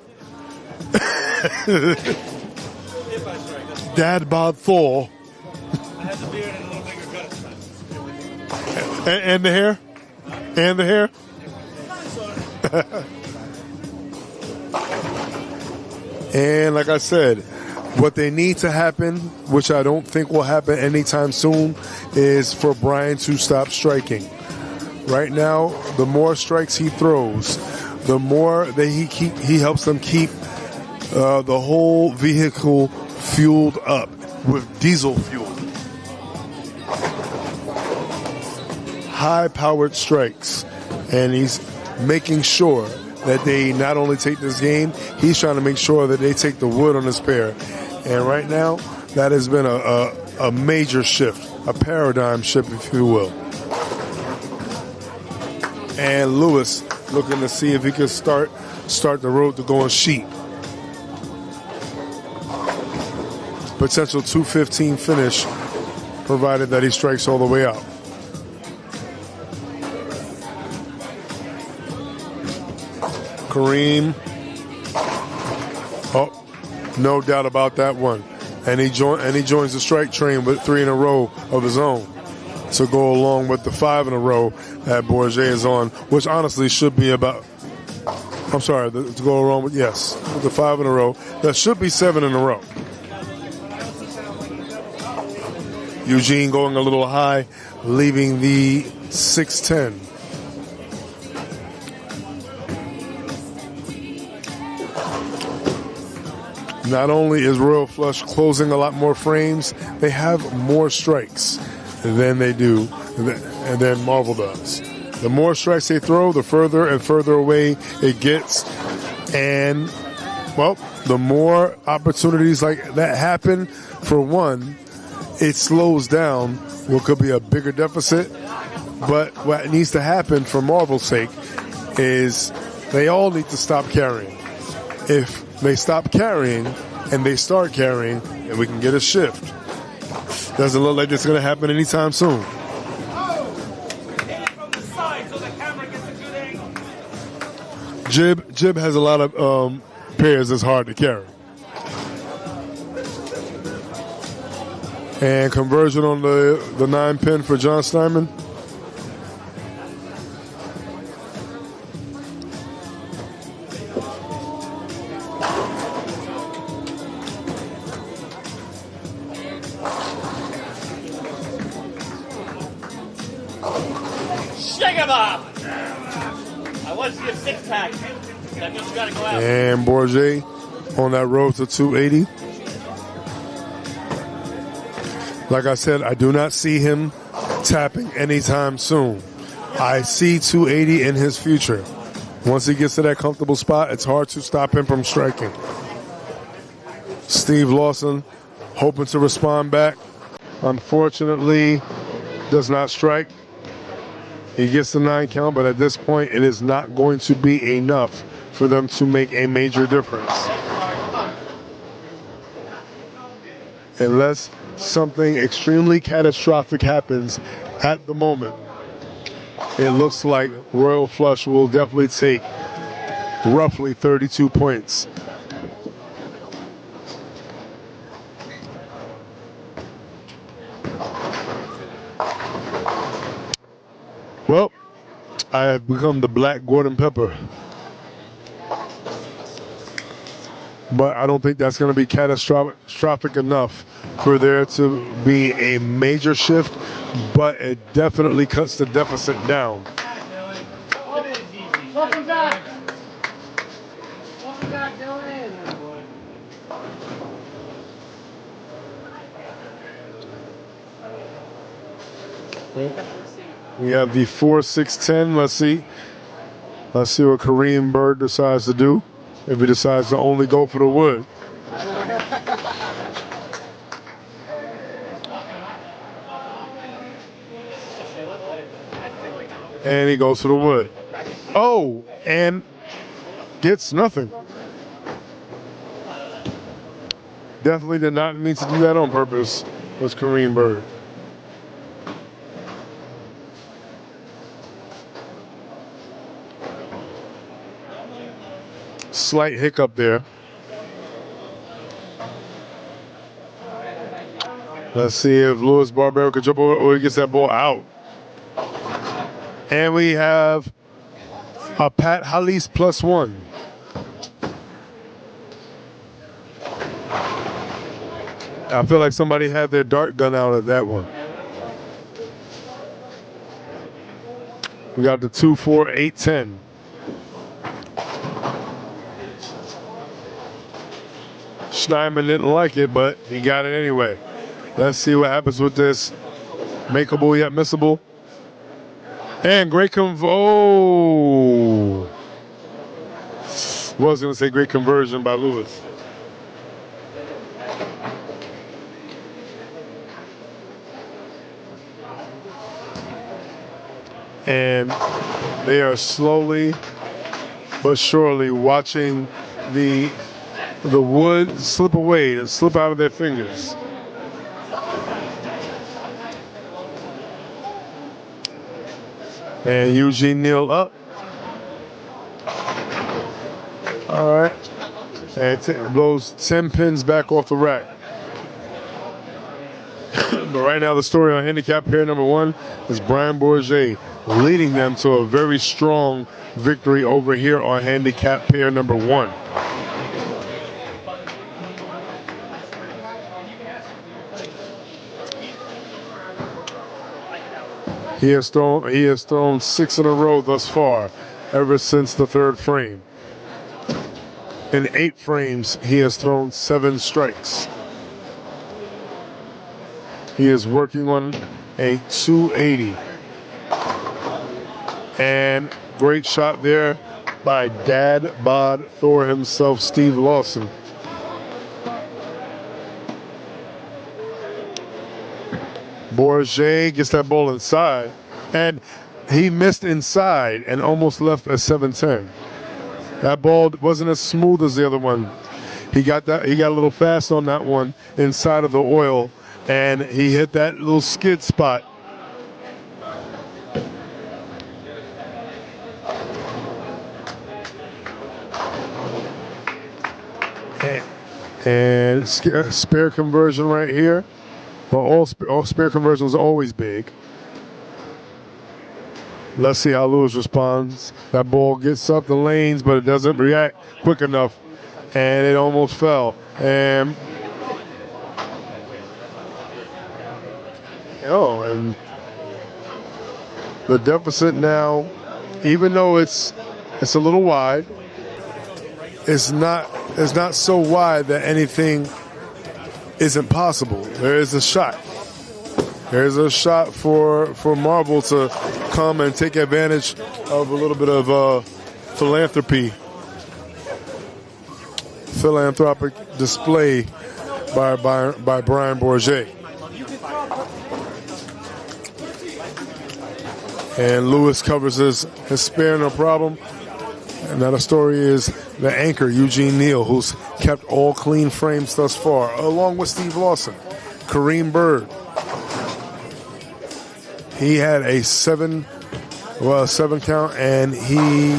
Dad bod Thor. And the hair? And the hair? And like I said, what they need to happen, which I don't think will happen anytime soon, is for Brian to stop striking. Right now, the more strikes he throws, the more that he helps them keep the whole vehicle fueled up with diesel fuel. High-powered strikes. And he's making sure that they not only take this game, he's trying to make sure that they take the wood on this pair. And right now, that has been a major shift a paradigm shift, if you will. And Lewis looking to see if he can start the road to going sheet. Potential 215 finish, provided that he strikes all the way out. Kareem. Oh, no doubt about that one. And he joins the strike train with 3 in a row of his own to go along with the 5 in a row that Bourget is on, which honestly should be about. I'm sorry, to go along with with the 5 in a row. That should be 7 in a row. Eugene going a little high, leaving the 610. Not only is Royal Flush closing a lot more frames, they have more strikes than they do, and then Marvel does. The more strikes they throw, the further and further away it gets. And, well, the more opportunities like that happen, for one, it slows down what could be a bigger deficit. But what needs to happen for Marvel's sake is they all need to stop carrying. If they stop carrying and they start carrying, and we can get a shift. Doesn't look like it's going to happen anytime soon. Jib has a lot of pairs that's hard to carry. And conversion on the 9-pin for John Steinman. And Bourget on that road to 280. Like I said, I do not see him tapping anytime soon. I see 280 in his future. Once he gets to that comfortable spot, it's hard to stop him from striking. Steve Lawson hoping to respond back. Unfortunately, does not strike. He gets the 9 count, but at this point, it is not going to be enough for them to make a major difference. Unless something extremely catastrophic happens at the moment, it looks like Royal Flush will definitely take roughly 32 points. Well, I have become the Black Gordon Pepper. But I don't think that's going to be catastrophic enough for there to be a major shift, but it definitely cuts the deficit down. Welcome back. Welcome back, Dylan. We have the 4-6-10. Let's see what Kareem Bird decides to do. If he decides to only go for the wood. And he goes for the wood. Oh, and gets nothing. Definitely did not mean to do that on purpose, was Kareem Bird. Slight hiccup there. Let's see if Louis Barbero can jump over or he gets that ball out. And we have a Pat Halis +1. I feel like somebody had their dart gun out at that one. We got the 2-4-8-10. Steinman didn't like it, but he got it anyway. Let's see what happens with this. Makeable yet missable. And great was going to say great conversion by Lewis. and they are slowly but surely watching the wood slip away, slip out of their fingers. And Eugene Neal up. All right. And blows 10 pins back off the rack. But right now the story on handicap pair number 1 is Brian Bourget leading them to a very strong victory over here on handicap pair number 1. He has thrown 6 in a row thus far, ever since the 3rd frame. In 8 frames, he has thrown 7 strikes. He is working on a 280. And great shot there by Dad Bod Thor himself, Steve Lawson. Bourget gets that ball inside, and he missed inside and almost left a 7-10. That ball wasn't as smooth as the other one. He got a little fast on that one inside of the oil, and he hit that little skid spot. And spare conversion right here. Well, all spare conversions are always big. Let's see how Lewis responds. That ball gets up the lanes, but it doesn't react quick enough, and it almost fell. And the deficit now, even though it's a little wide, it's not so wide that anything isn't possible. There is a shot. There's a shot for Marvel to come and take advantage of a little bit of philanthropic display by Brian Bourget. And Lewis covers his spare, no problem. And now the story is the anchor, Eugene Neal, who's kept all clean frames thus far, along with Steve Lawson. Kareem Bird. He had a 7 count, and he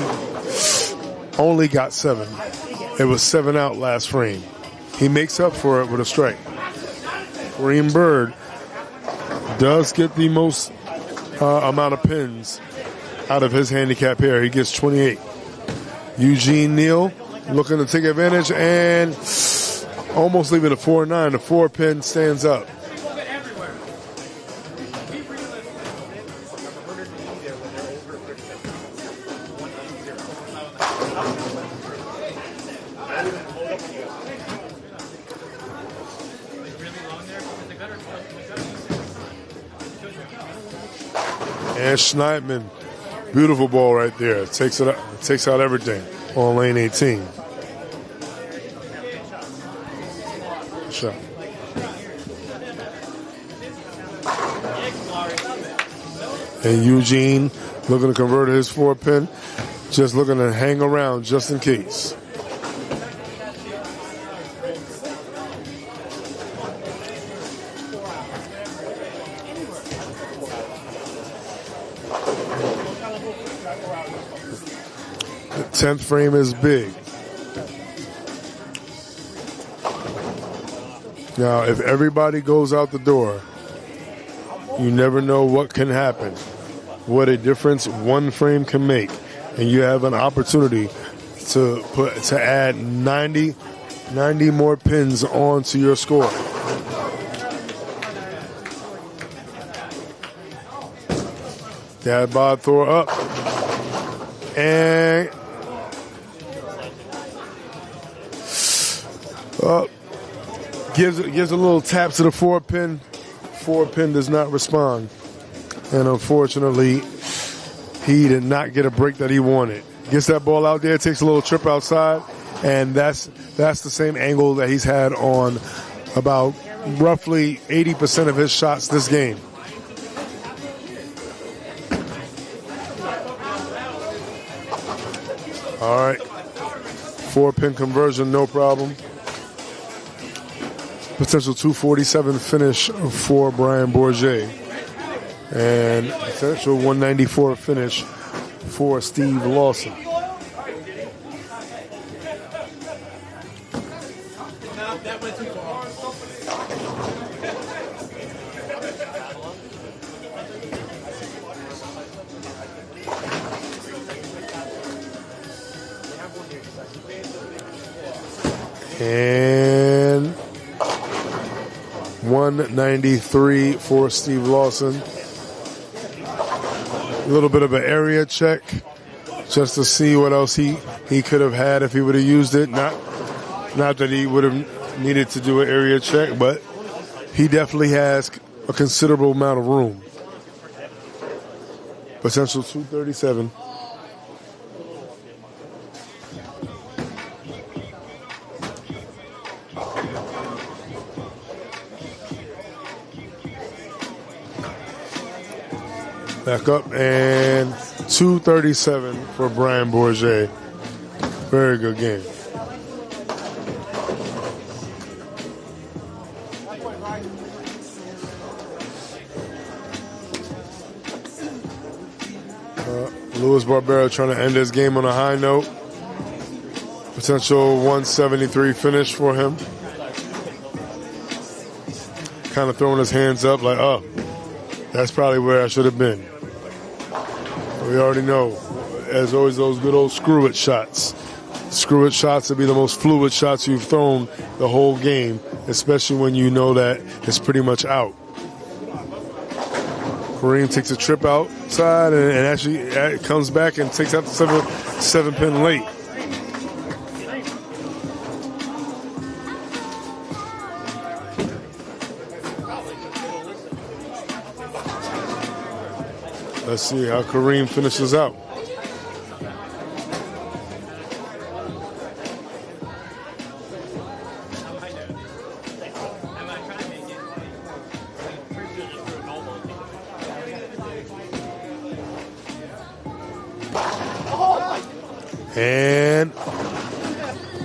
only got 7. It was 7 out last frame. He makes up for it with a strike. Kareem Bird does get the most amount of pins out of his handicap pair. He gets 28. Eugene Neal looking to take advantage and almost leaving a 4-9. The 4-pin stands up. And Schneidman, beautiful ball right there. Takes out everything on lane 18. Shot. And Eugene looking to convert his 4-pin, just looking to hang around just in case. The 10th frame is big. Now, if everybody goes out the door, you never know what can happen, what a difference one frame can make, and you have an opportunity to add 90 more pins onto your score. Dad Bod Thor up, and gives a little tap to the 4-pin. 4-pin does not respond, and unfortunately, he did not get a break that he wanted. Gets that ball out there, takes a little trip outside, and that's the same angle that he's had on about roughly 80% of his shots this game. All right. 4-pin conversion, no problem. Potential 247 finish for Brian Bourget. And potential 194 finish for Steve Lawson. And 193 for Steve Lawson. A little bit of an area check just to see what else he could have had if he would have used it. Not that he would have needed to do an area check, but he definitely has a considerable amount of room. Potential 237. Back up, and 237 for Brian Bourget. Very good game. Luis Barbera trying to end his game on a high note. Potential 173 finish for him. Kind of throwing his hands up like, oh, that's probably where I should have been. We already know, as always, those good old screw-it shots. Screw-it shots will be the most fluid shots you've thrown the whole game, especially when you know that it's pretty much out. Kareem takes a trip outside and actually comes back and takes out the seven pin late. Let's see how Kareem finishes out. And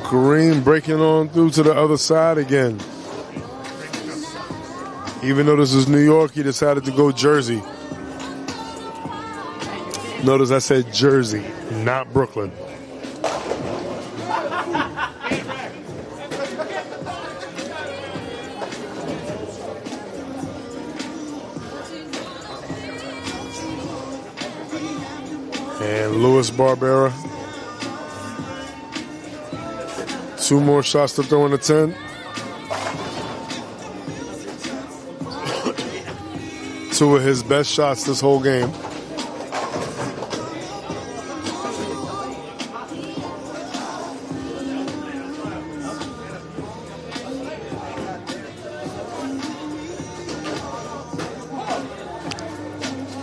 Kareem breaking on through to the other side again. Even though this is New York, he decided to go Jersey. Notice I said Jersey, not Brooklyn. And Luis Barbera. 2 more shots to throw in the 10. 2 of his best shots this whole game.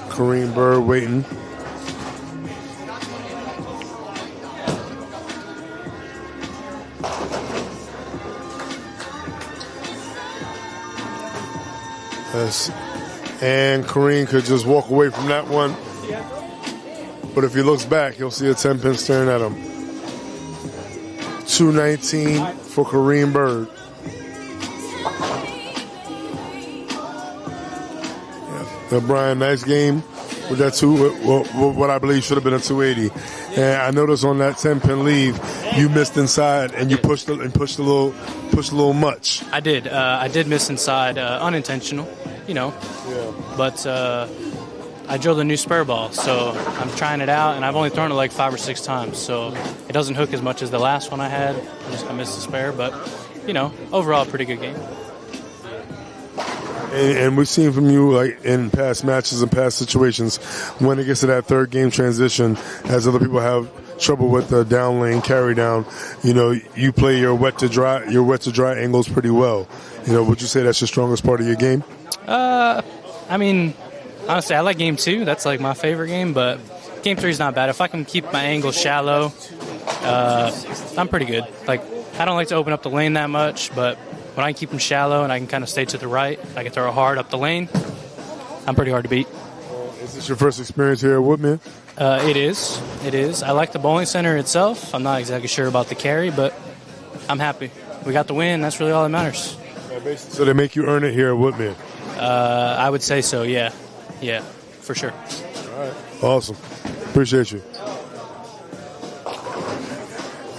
Kareem Bour waiting. Yes. And Kareem could just walk away from that one. But if he looks back, he'll see a 10-pin staring at him. 219 for Kareem Bour. Yeah. Brian, nice game with that what I believe should have been a 280. And I noticed on that 10-pin leave, you missed inside and you pushed a little much. I did miss inside, unintentional, you know. Yeah. But I drilled a new spur ball, so I'm trying it out, and I've only thrown it like 5 or 6 times, so it doesn't hook as much as the last one I had. I missed the spare, but you know, overall, pretty good game. And we've seen from you, like in past matches and past situations, when it gets to that third game transition, as other people have trouble with the down lane carry down, you know, you play your wet to dry angles pretty well. You know, would you say that's your strongest part of your game? I mean, honestly, I like game 2. That's like my favorite game, but game 3 is not bad. If I can keep my angles shallow, I'm pretty good. Like, I don't like to open up the lane that much, but when I can keep them shallow and I can kind of stay to the right, I can throw hard up the lane, I'm pretty hard to beat. Is this your first experience here at Woodmere? It is. It is. I like the bowling center itself. I'm not exactly sure about the carry, but I'm happy. We got the win. That's really all that matters. So they make you earn it here at Woodmere? I would say so, yeah. Yeah, for sure. All right. Awesome. Appreciate you.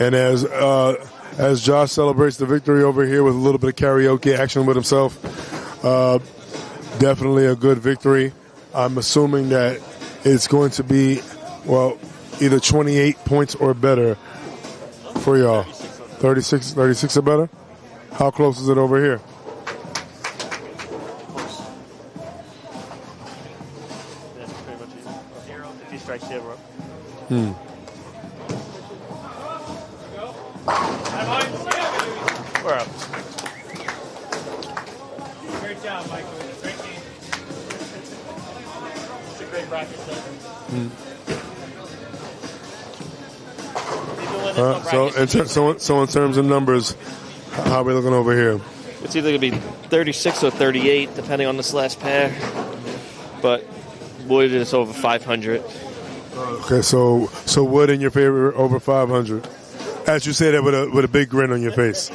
And as Josh celebrates the victory over here with a little bit of karaoke action with himself, definitely a good victory. I'm assuming that it's going to be, well, either 28 points or better for y'all. 36 or better? How close is it over here? That's pretty much easy. 0. 50 strikes, 0. We're up. Great job, Michael. Great game. It's a great practice. So in terms of numbers, how are we looking over here? It's either going to be 36 or 38, depending on this last pair. But Wood is over 500. Okay, so Wood in your favor over 500. As you say that with a big grin on your face.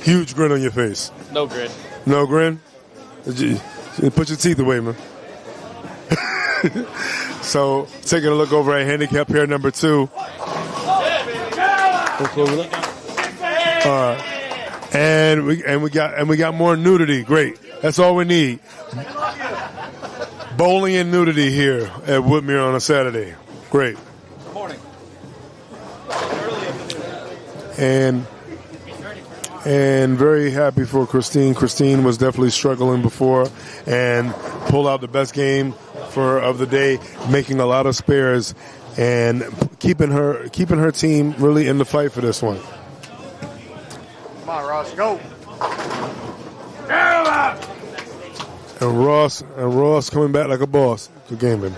Huge grin on your face. No grin. No grin? Put your teeth away, man. So taking a look over at handicap pair number 2. All right. And we got more nudity. Great. That's all we need. Bowling and nudity here at Woodmere on a Saturday. Great. Good morning. And very happy for Christine. Christine was definitely struggling before and pulled out the best game of the day, making a lot of spares and keeping her team really in the fight for this one. Come on, Ross, go. And Ross coming back like a boss. Good game, man.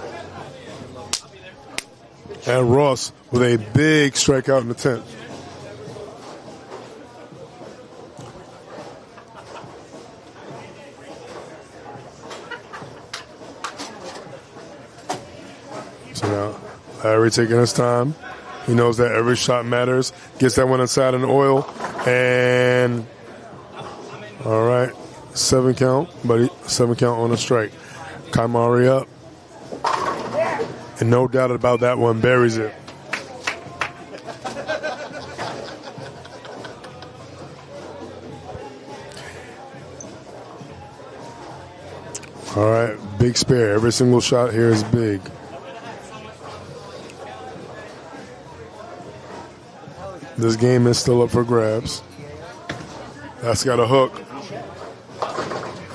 And Ross with a big strikeout in the 10th. So now Larry taking his time. He knows that every shot matters. Gets that one inside in the oil. And all right. 7 count, buddy. 7 count on a strike. Kaimari up. And no doubt about that one, buries it. All right, big spare. Every single shot here is big. This game is still up for grabs. That's got a hook.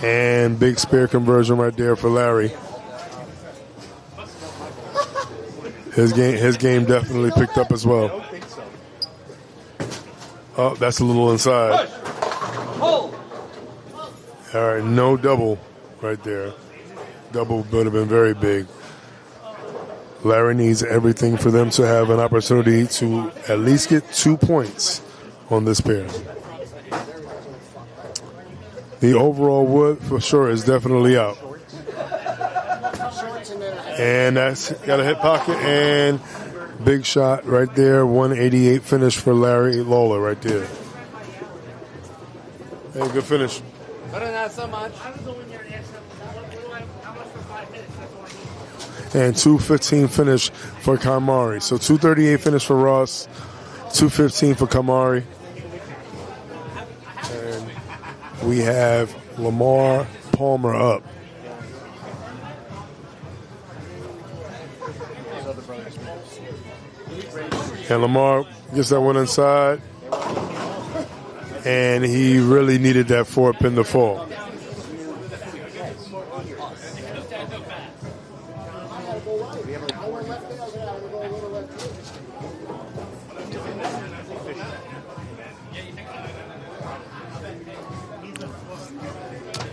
And big spare conversion right there for Larry. His game definitely picked up as well. Oh, that's a little inside. All right, no double right there. Double would have been very big. Larry needs everything for them to have an opportunity to at least get 2 points on this pair. The overall Wood, for sure, is definitely out. And that's got a hit pocket and big shot right there. 188 finish for Larry Lawler right there. Hey, good finish. But not so much. And 215 finish for Kamari. So 238 finish for Ross, 215 for Kamari. And we have Lamar Palmer up. And Lamar gets that one inside. And he really needed that 4 pin to fall.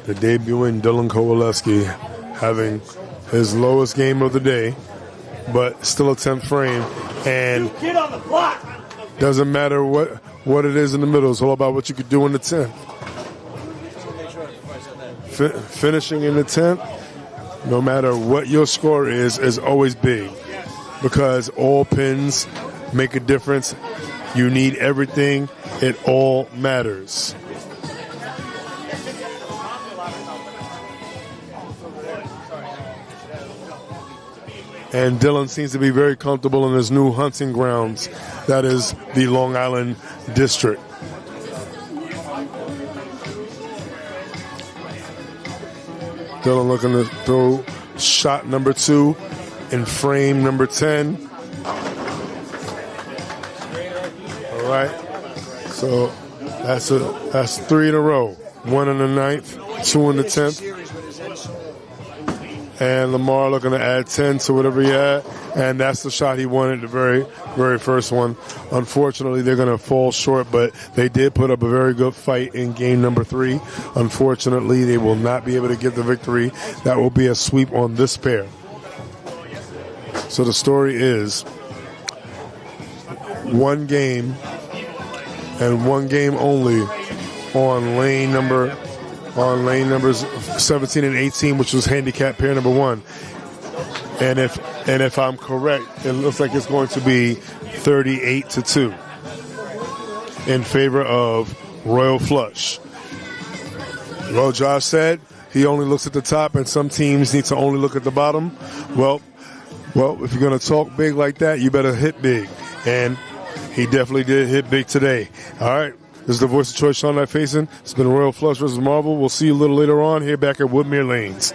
The debuting Dylan Kowaleski having his lowest game of the day, but still a 10th frame. And Get on the block. doesn't matter what it is in the middle. It's all about what you could do in the 10th. Finishing in the 10th, no matter what your score is always big, because all pins make a difference. You need everything. It all matters. And Dylan seems to be very comfortable in his new hunting grounds. That is the Long Island District. Dylan looking to throw shot number 2 in frame number 10. All right. So that's 3 in a row. 1 in the 9th, 2 in the 10th. And Lamar looking to add 10 to whatever he had. And that's the shot he wanted, the very, very first one. Unfortunately, they're going to fall short, but they did put up a very good fight in game number 3. Unfortunately, they will not be able to get the victory. That will be a sweep on this pair. So the story is 1 game and 1 game only on lane numbers 17 and 18, which was handicap pair number 1. And if I'm correct, it looks like it's going to be 38-2 in favor of Royal Flush. Well, Josh said he only looks at the top, and some teams need to only look at the bottom. Well, if you're going to talk big like that, you better hit big. And he definitely did hit big today. All right. This is the voice of choice, Sean Knight Facing. It's been Royal Flush versus Marvel. We'll see you a little later on here back at Woodmere Lanes.